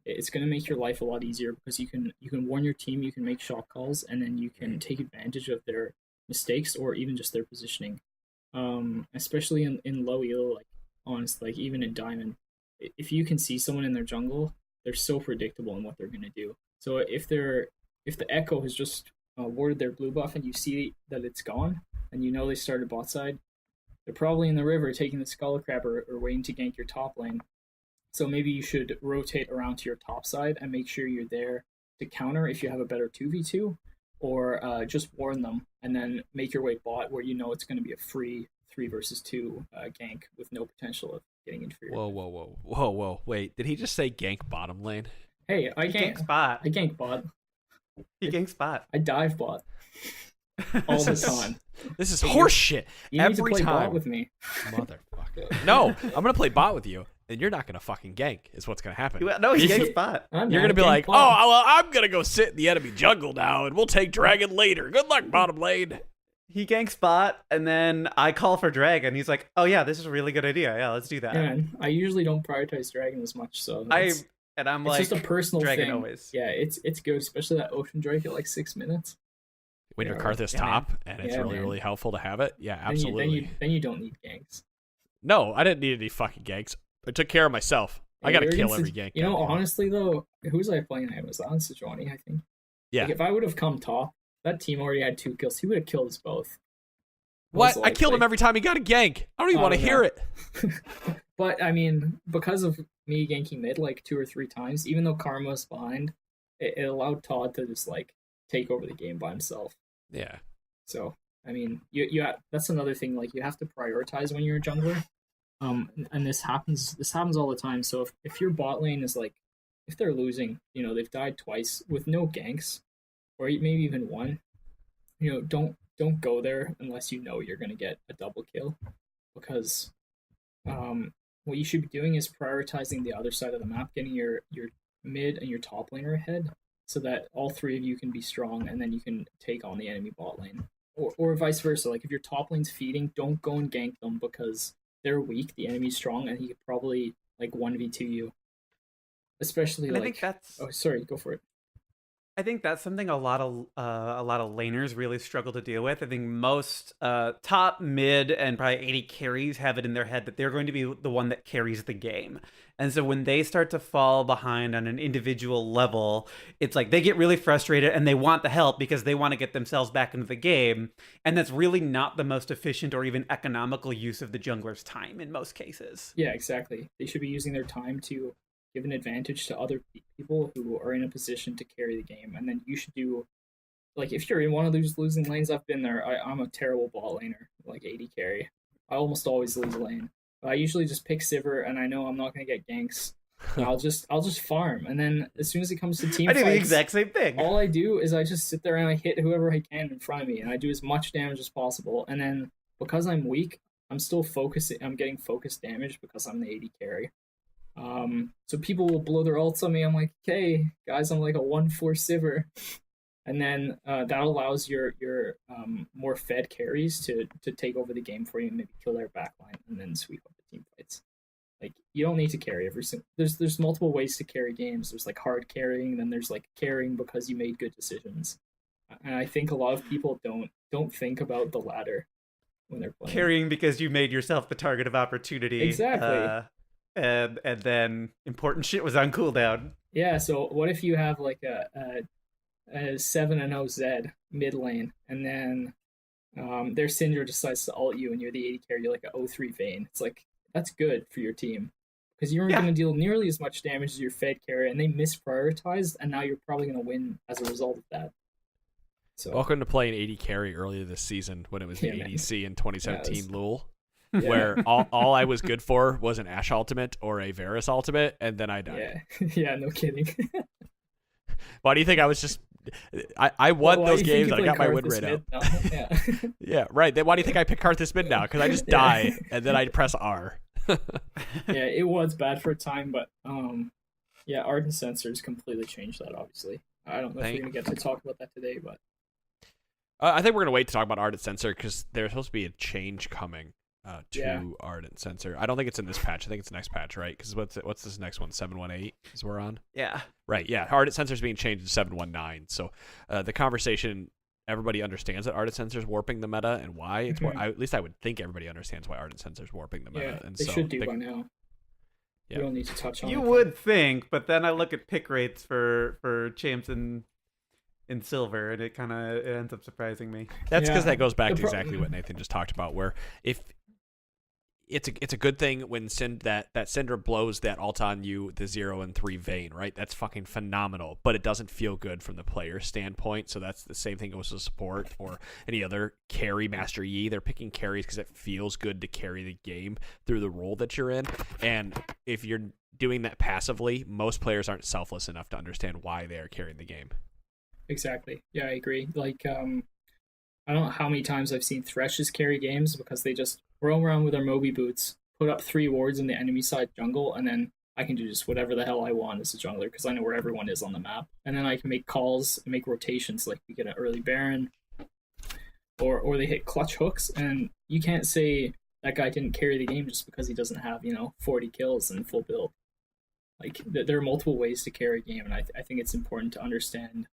it's going to make your life a lot easier, because you can warn your team, you can make shot calls, and then you can take advantage of their mistakes or even just their positioning. Especially in low elo, like honestly, like even in diamond, if you can see someone in their jungle, they're so predictable in what they're going to do. So if the Echo has just warded their blue buff and you see that it's gone, and you know they started bot side, they're probably in the river taking the Skull Crab or waiting to gank your top lane. So maybe you should rotate around to your top side and make sure you're there to counter if you have a better 2v2, or just warn them and then make your way bot where you know it's going to be a free 3 versus 2 gank with no potential of getting inferior. Whoa. Wait, did he just say gank bottom lane? Hey, I gank spot. I gank bot. He gank spot. I dive bot. All the time. This is horse shit. You need to play bot with me. Motherfucker. No, I'm going to play bot with you, and you're not going to fucking gank, is what's going to happen. No, he ganks bot. You're going to be like, bot. Oh, well, I'm going to go sit in the enemy jungle now, and we'll take dragon later. Good luck, bottom lane. He ganks bot, and then I call for dragon. He's like, oh yeah, this is a really good idea. Yeah, let's do that. Yeah, I usually don't prioritize dragon as much, so I'm it's like, just a personal dragon thing. always. Yeah, it's good, especially that ocean drake at like 6 minutes. When your Karthus top, and it's really helpful to have it. Yeah, absolutely. Then you don't need ganks. No, I didn't need any fucking ganks. I took care of myself. I gotta kill Against every the- gank. You know, goddamn. honestly though, who was I playing? I was on Sejuani, I think. Yeah. Like, if I would have come top, that team already had 2 kills. He would have killed us both. What? Most I killed him likely. every time he got a gank. I don't even I want to don't hear know. it. But I mean, because of me ganking mid like 2 or 3 times, even though Karma was behind, it allowed Todd to just like take over the game by himself. Yeah. So I mean, that's another thing. Like, you have to prioritize when you're a jungler. And this happens all the time. So if your bot lane is like, if they're losing, you know, they've died twice with no ganks, or maybe even one, you know, don't go there unless you know you're gonna get a double kill, because what you should be doing is prioritizing the other side of the map, getting your mid and your top laner ahead, so that all 3 of you can be strong, and then you can take on the enemy bot lane, or vice versa. Like, if your top lane's feeding, don't go and gank them because they're weak, the enemy's strong, and he could probably like 1v2 you. Especially And like, I think that's oh, sorry, go for it. I think that's something a lot of laners really struggle to deal with. I think most top, mid, and probably 80 carries have it in their head that they're going to be the one that carries the game. And so when they start to fall behind on an individual level, it's like they get really frustrated and they want the help because they want to get themselves back into the game. And that's really not the most efficient or even economical use of the jungler's time in most cases. Yeah, exactly. They should be using their time to give an advantage to other people who are in a position to carry the game. And then you should do, like, if you're in one of those losing lanes, I've been there. I'm a terrible bot laner, like 80 carry. I almost always lose a lane. But I usually just pick Sivir, and I know I'm not going to get ganks. And I'll just farm. And then as soon as it comes to team I do fights, the exact same thing. all I do is I just sit there and I hit whoever I can in front of me, and I do as much damage as possible. And then because I'm weak, I'm still focusing. I'm getting focused damage because I'm the 80 carry. So people will blow their ults on me. I'm like, okay, guys, I'm like a 1-4 Sivir. And then that allows your more fed carries to take over the game for you and maybe kill their backline and then sweep up the team fights. Like, you don't need to carry every single. There's multiple ways to carry games. There's like hard carrying, and then there's like carrying because you made good decisions. And I think a lot of people don't think about the latter when they're playing. Carrying because you made yourself the target of opportunity. Exactly. And then important shit was on cooldown. Yeah, so what if you have like a 7-0 Zed mid lane, and then their Syndra decides to ult you, and you're the 80 carry, you're like a 0-3 Vayne. It's like, that's good for your team, because you aren't going to deal nearly as much damage as your fed carry, and they misprioritized, and now you're probably going to win as a result of that. So Welcome to playing 80 carry earlier this season when it was the Yeah, man. ADC in 2017 Yeah, it was- Lul, yeah. where all I was good for was an Ashe ultimate or a Varus ultimate, and then I died. Yeah, yeah, no kidding. Why do you think I was just... I won Why those do you think games, you and I got play my win Karthus rate mid? up. No, yeah. Yeah, right. Then why do you think I pick Karthus mid now? Because I just Yeah. die, and then I press R. Yeah, it was bad for a time, but yeah, Ardent Sensors completely changed that. Obviously, I don't know if we're gonna get to talk about that today, but I think we're going to wait to talk about Ardent Sensor because there's supposed to be a change coming to Yeah. Ardent Sensor. I don't think it's in this patch. I think it's next patch, right? Because what's this next one? 718 is we're on? Yeah. Right, yeah. Ardent Sensor is being changed to 719. So the conversation, everybody understands that Ardent Sensor is warping the meta and why. It's at least I would think everybody understands why Ardent Sensor is warping the meta. yeah, And they so should do by now. Yeah. We don't need to touch on You it. would think, but then I look at pick rates for champs in silver, and it ends up surprising me. That's because Yeah. that goes back The to pro- exactly what Nathan just talked about, where if it's a good thing when that Syndra blows that ult on you, the 0 and 3 Vayne, right? That's fucking phenomenal, but it doesn't feel good from the player standpoint. So that's the same thing goes to support or any other carry Master Yi. They're picking carries because it feels good to carry the game through the role that you're in. And if you're doing that passively, most players aren't selfless enough to understand why they are carrying the game. Exactly. Yeah, I agree. Like, I don't know how many times I've seen Threshes carry games because they just roam around with their Moby boots, put up 3 wards in the enemy side jungle, and then I can do just whatever the hell I want as a jungler because I know where everyone is on the map. And then I can make calls and make rotations, like we get an early Baron, or they hit clutch hooks, and you can't say that guy didn't carry the game just because he doesn't have, 40 kills and full build. Like, there are multiple ways to carry a game, and I think it's important to understand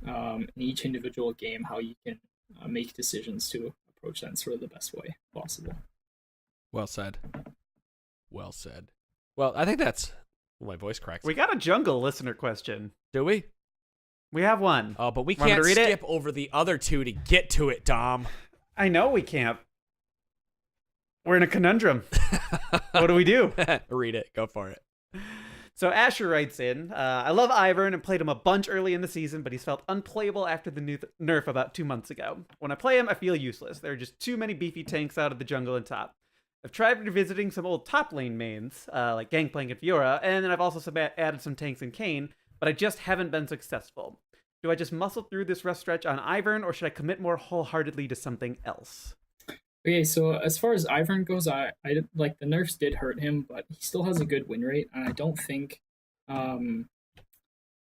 in each individual game how you can make decisions to approach that in sort of the best way possible. Well said. Well said. Well, I think that's My voice cracks. We got a jungle listener question. Do we? We have one. Oh, but we Want me can't to read it? skip over the other two to get to it, Dom. I know we can't. We're in a conundrum. What do we do? Read it. Go for it. So Asher writes in, I love Ivern and played him a bunch early in the season, but he's felt unplayable after the nerf about 2 months ago. When I play him, I feel useless. There are just too many beefy tanks out of the jungle and top. I've tried revisiting some old top lane mains, like Gangplank and Fiora, and then I've also added some tanks in Kayn, but I just haven't been successful. Do I just muscle through this rough stretch on Ivern, or should I commit more wholeheartedly to something else? Okay, so as far as Ivern goes, I like the nerfs did hurt him, but he still has a good win rate, and I don't think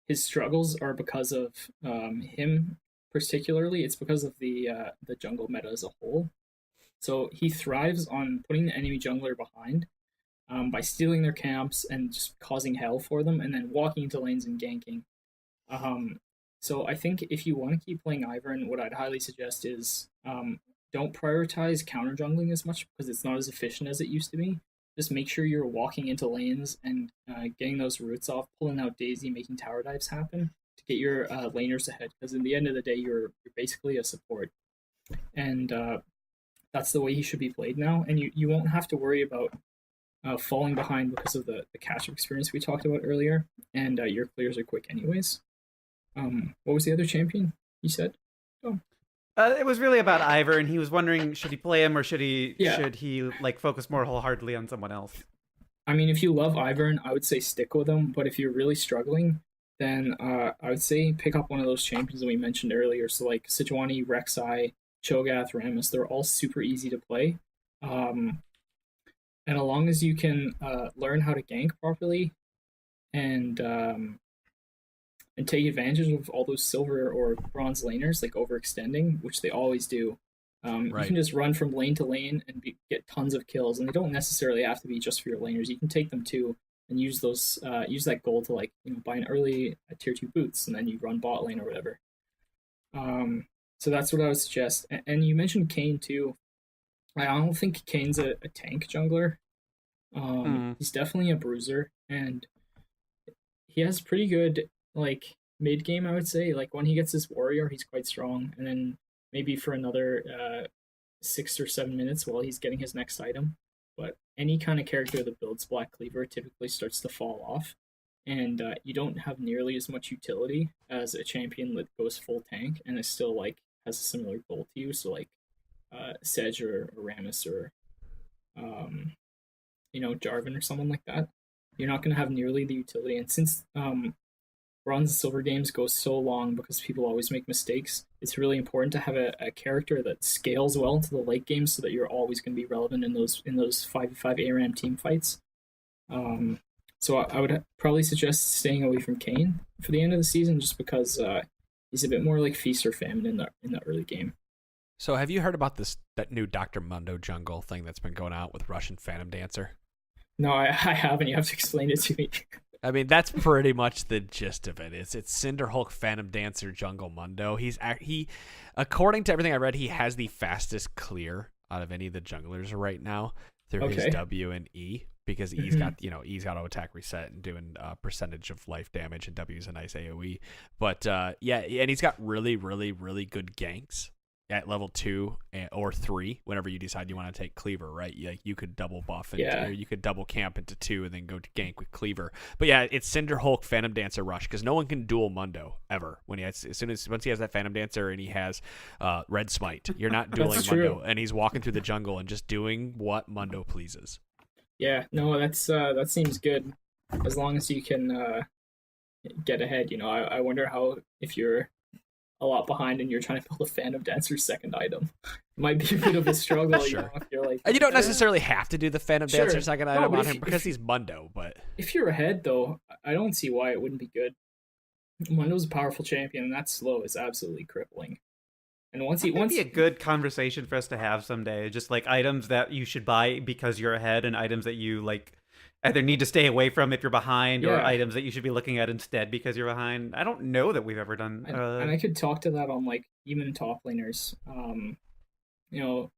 his struggles are because of him particularly. It's because of the jungle meta as a whole. So he thrives on putting the enemy jungler behind by stealing their camps and just causing hell for them, and then walking into lanes and ganking. So I think if you want to keep playing Ivern, what I'd highly suggest is don't prioritize counter jungling as much because it's not as efficient as it used to be. Just make sure you're walking into lanes and getting those roots off, pulling out Daisy, making tower dives happen to get your laners ahead. Because in the end of the day, you're basically a support, and that's the way he should be played now. And you won't have to worry about falling behind because of the catch-up experience we talked about earlier. And your clears are quick anyways. What was the other champion you said? Oh. It was really about Ivern. He was wondering, should he play him or should he like focus more wholeheartedly on someone else? I mean, if you love Ivern, I would say stick with him. But if you're really struggling, then I would say pick up one of those champions that we mentioned earlier. So like Sejuani, Rek'Sai, Cho'Gath, Rammus, they're all super easy to play. And as long as you can learn how to gank properly and take advantage of all those silver or bronze laners, like overextending, which they always do. You can just run from lane to lane and get tons of kills, and they don't necessarily have to be just for your laners. You can take them too and use those use that gold to buy an early tier 2 boots, and then you run bot lane or whatever. So that's what I would suggest. And you mentioned Kayn too. I don't think Kayn's a tank jungler. He's definitely a bruiser, and he has pretty good mid game, I would say. Like when he gets his warrior, he's quite strong, and then maybe for another 6 or 7 minutes while he's getting his next item. But any kind of character that builds Black Cleaver typically starts to fall off, and you don't have nearly as much utility as a champion that goes full tank and is still has a similar goal to you. So Sedge or Rammus or Jarvan or someone like that. You're not going to have nearly the utility, and since bronze and silver games go so long because people always make mistakes, it's really important to have a character that scales well into the late game so that you're always going to be relevant in those 5v5 ARAM team fights. So I would probably suggest staying away from Kayn for the end of the season, just because he's a bit more like feast or famine in the early game. So have you heard about that new Dr. Mundo jungle thing that's been going out with Russian Phantom Dancer? No, I haven't. You have to explain it to me. I mean, that's pretty much the gist of it. It's Cinderhulk Phantom Dancer Jungle Mundo. He, according to everything I read, he has the fastest clear out of any of the junglers right now through his W and E, because E's got E's got auto attack reset and doing percentage of life damage, and W's a nice AOE. But yeah, and he's got really, really, really good ganks at level 2 or 3 whenever you decide you want to take Cleaver, right? You could double buff or you could double camp into 2 and then go to gank with Cleaver. But yeah, it's Cinderhulk Phantom Dancer Rush, because no one can duel Mundo ever when once he has that Phantom Dancer and he has Red Smite. You're not dueling Mundo, and he's walking through the jungle and just doing what Mundo pleases. Yeah, no, that seems good as long as you can get ahead. I wonder how, if you're a lot behind and you're trying to build a Phantom Dancer's second item, it might be a bit of a struggle. Sure. If you're and you don't necessarily have to do the Phantom Dancer second item on him because he's Mundo. But if you're ahead, though, I don't see why it wouldn't be good. Mundo's a powerful champion, and that slow is absolutely crippling. And once be a good conversation for us to have someday, just items that you should buy because you're ahead, and items that you either need to stay away from if you're behind, or items that you should be looking at instead because you're behind. I don't know that we've ever done. And I could talk to that on even top laners.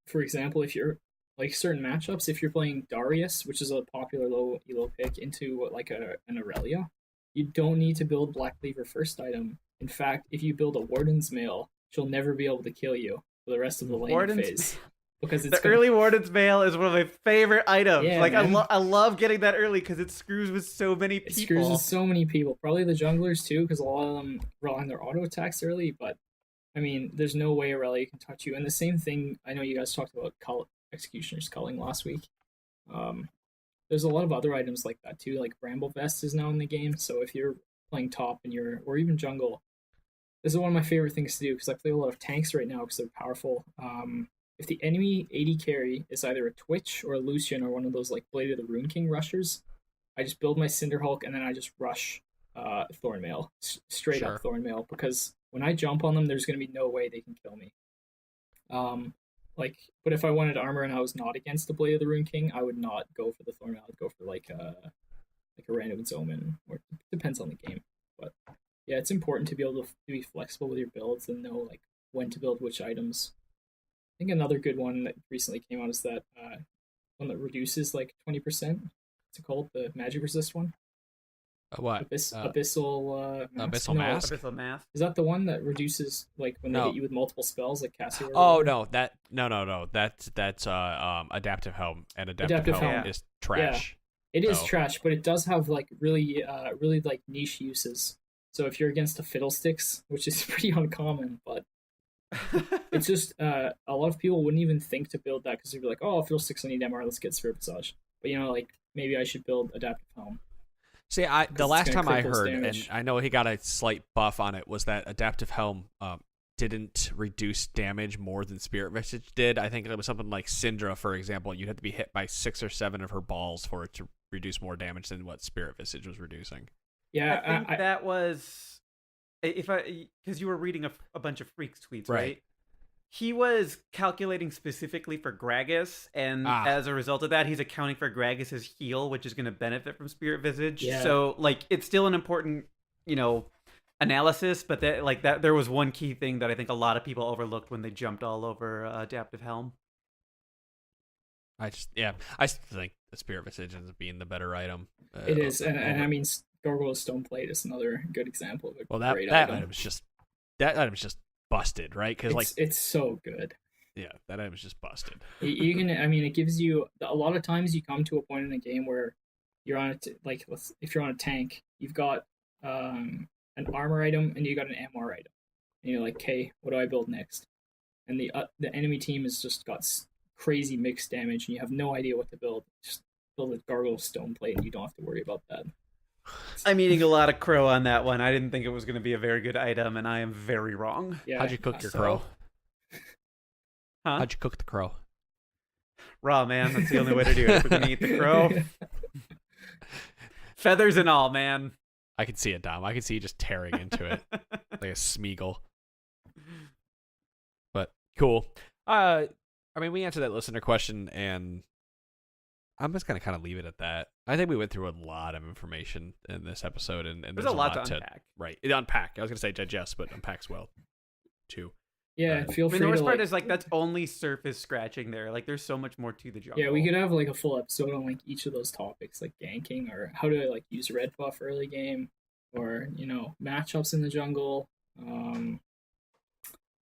For example, if you're like certain matchups, if you're playing Darius, which is a popular low elo pick, into like an Aurelia, you don't need to build Black Cleaver first item. In fact, if you build a Warden's Mail, she'll never be able to kill you for the rest of the lane phase. Because it's early Warden's Mail is one of my favorite items. Yeah, like man. I love getting that early because it screws with so many people. It screws with so many people. Probably the junglers too, because a lot of them rely on their auto attacks early. But I mean, there's no way Aurelia can touch you. And the same thing, I know you guys talked about Executioner's Culling last week. There's a lot of other items like that too. Like Bramble Vest is now in the game. So if you're playing top and or even jungle, this is one of my favorite things to do because I play a lot of tanks right now because they're powerful. If the enemy AD carry is either a Twitch or a Lucian or one of those like Blade of the Rune King rushers, I just build my Cinderhulk and then I just rush Thornmail, straight up Thornmail, because when I jump on them, there's going to be no way they can kill me. But if I wanted armor and I was not against the Blade of the Rune King, I would not go for the Thornmail. I'd go for like a random Omen, or it depends on the game. But yeah, it's important to be able to be flexible with your builds and know like when to build which items. I think another good one that recently came out is that one that reduces like 20%. What's it called? The magic resist one? What? Abyssal Mask? Abyssal Mask? Abyssal Mask. Is that the one that reduces like when they hit you with multiple spells like Cassia? Oh no, no. That's Adaptive Helm, and Adaptive Helm is trash. Yeah. It is trash, but it does have like really like niche uses. So if you're against a Fiddlesticks, which is pretty uncommon, but it's just a lot of people wouldn't even think to build that because they'd be like, "Oh, Fiddlesticks, I need MR. Let's get Spirit Visage." But like maybe I should build Adaptive Helm. See, the last time I heard, damage. and I know he got a slight buff on it, was that Adaptive Helm didn't reduce damage more than Spirit Visage did. I think it was something like Syndra, for example. You'd have to be hit by 6 or 7 of her balls for it to reduce more damage than what Spirit Visage was reducing. Yeah, I think that was because you were reading a bunch of Freaks tweets, right? He was calculating specifically for Gragas, and as a result of that, he's accounting for Gragas's heal, which is going to benefit from Spirit Visage. Yeah. So, like, it's still an important, analysis, but that there was one key thing that I think a lot of people overlooked when they jumped all over Adaptive Helm. I still think the Spirit Visage ends up being the better item. It is, and I mean, Gargoyle's Stoneplate is another good example of a great that item. item's just busted, right? Because it's so good. Yeah, that item's just busted. You can, I mean, it gives you a lot of times you come to a point in a game where you're on if you're on a tank, you've got an armor item and you got an MR item, and you're like, okay, what do I build next? And the enemy team has just got crazy mixed damage, and you have no idea what to build. Just build a Gargoyle Stoneplate, and you don't have to worry about that. I'm eating a lot of crow on that one. I didn't think it was going to be a very good item, and I am very wrong. Yeah, How'd you cook your crow? Huh? How'd you cook the crow? Raw, man. That's the only way to do it. If we're going to eat the crow. Feathers and all, man. I can see it, Dom. I can see you just tearing into it like a Smeagol. But cool. I mean, we answered that listener question, and I'm just gonna kind of leave it at that. I think we went through a lot of information in this episode, and there's a lot to unpack. Right, unpack. I was gonna say digest, but unpack as well, too. Yeah, feel free. The worst to, part is that's only surface scratching there. Like, there's so much more to the jungle. Yeah, we could have like a full episode on like each of those topics, like ganking or how to like use red buff early game, or matchups in the jungle,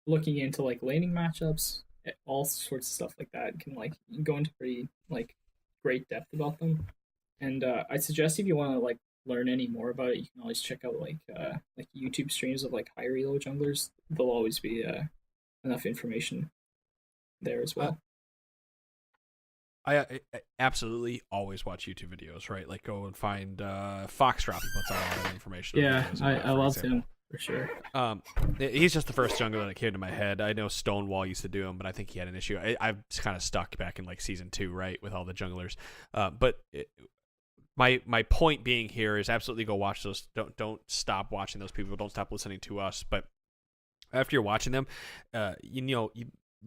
looking into like laning matchups, all sorts of stuff like that. Can like go into pretty like great depth about them. And I'd suggest if you want to like learn any more about it, you can always check out like YouTube streams of like high elo junglers. There'll always be enough information there as well. I absolutely always watch YouTube videos, right? Like go and find Foxdrop. He puts out a lot of information. Yeah, I love him for sure. He's just the first jungler that came to my head. I know Stonewall used to do him, but I think he had an issue. I'm kind of stuck back in like season 2, right, with all the junglers. My point being here is absolutely go watch those. Don't stop watching those people. Don't stop listening to us. But after you're watching them,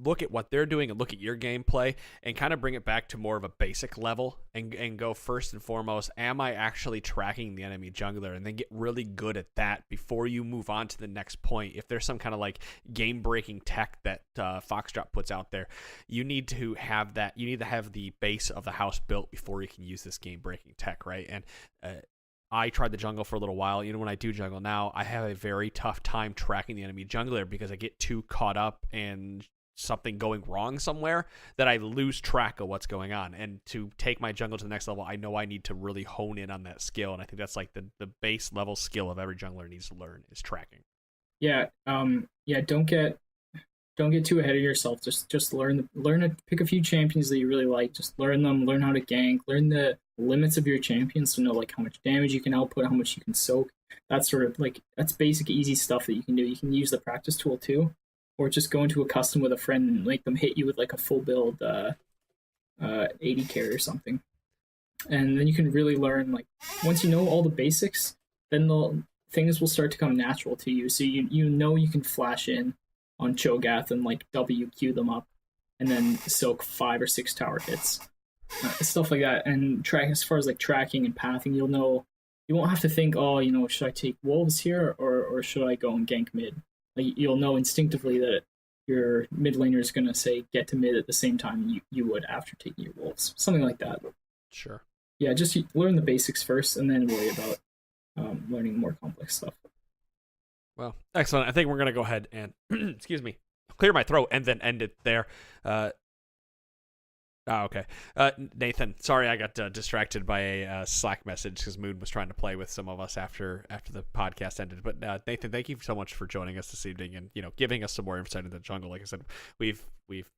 look at what they're doing and look at your gameplay and kind of bring it back to more of a basic level and go first and foremost, am I actually tracking the enemy jungler? And then get really good at that before you move on to the next point. If there's some kind of like game-breaking tech that Foxtrot puts out there, you need to have that. You need to have the base of the house built before you can use this game-breaking tech, right? And I tried the jungle for a little while. When I do jungle now, I have a very tough time tracking the enemy jungler because I get too caught up in something going wrong somewhere that I lose track of what's going on. And to take my jungle to the next level, I know I need to really hone in on that skill. And I think that's like the base level skill of every jungler needs to learn is tracking. Yeah. Don't get too ahead of yourself. Just learn to pick a few champions that you really like. Just learn them, learn how to gank, learn the limits of your champions to know like how much damage you can output, how much you can soak. That's sort of like, that's basic, easy stuff that you can do. You can use the practice tool too, or just go into a custom with a friend and make them hit you with like a full build 80 carry or something. And then you can really learn, like, once you know all the basics, then things will start to come natural to you. So you know you can flash in on Cho'Gath and like WQ them up and then soak 5 or 6 tower hits. Stuff like that. And track, as far as like tracking and pathing, you'll know, you won't have to think, should I take wolves here or should I go and gank mid? Like, you'll know instinctively that your mid laner is going to say get to mid at the same time you would after taking your wolves. Something like that. Sure. Yeah, just learn the basics first and then worry about learning more complex stuff. Well, excellent. I think we're going to go ahead and, excuse me, clear my throat and then end it there. Okay. Nathan, sorry I got distracted by a Slack message because Moon was trying to play with some of us after the podcast ended. But Nathan, thank you so much for joining us this evening and giving us some more insight into the jungle. Like I said, we've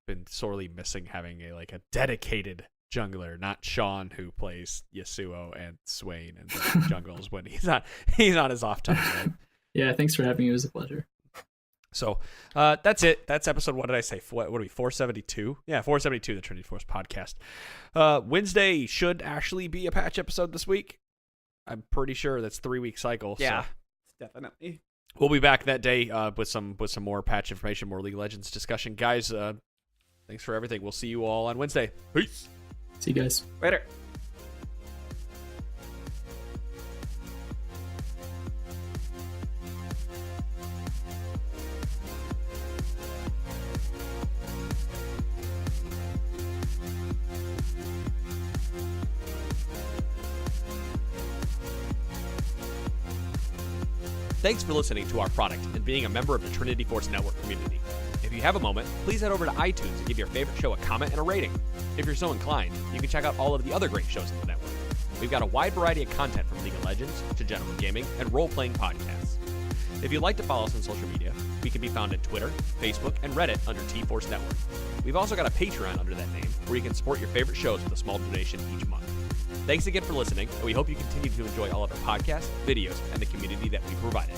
been sorely missing having a dedicated jungler, not Sean who plays Yasuo and Swain and the jungles when he's on his off time. Right? Yeah, thanks for having me. It was a pleasure. So that's it. That's episode, what did I say? What are we, 472? Yeah, 472, the Trinity Force podcast. Wednesday should actually be a patch episode this week. I'm pretty sure that's 3-week cycle. Yeah, so definitely. we'll be back that day with some more patch information, more League of Legends discussion. Guys, thanks for everything. We'll see you all on Wednesday. Peace. See you guys. Later. Thanks for listening to our product and being a member of the Trinity Force Network community. If you have a moment, please head over to iTunes and give your favorite show a comment and a rating. If you're so inclined, you can check out all of the other great shows in the network. We've got a wide variety of content from League of Legends to general gaming and role-playing podcasts. If you'd like to follow us on social media, we can be found at Twitter, Facebook, and Reddit under T-Force Network. We've also got a Patreon under that name where you can support your favorite shows with a small donation each month. Thanks again for listening, and we hope you continue to enjoy all of our podcasts, videos, and the community that we provided.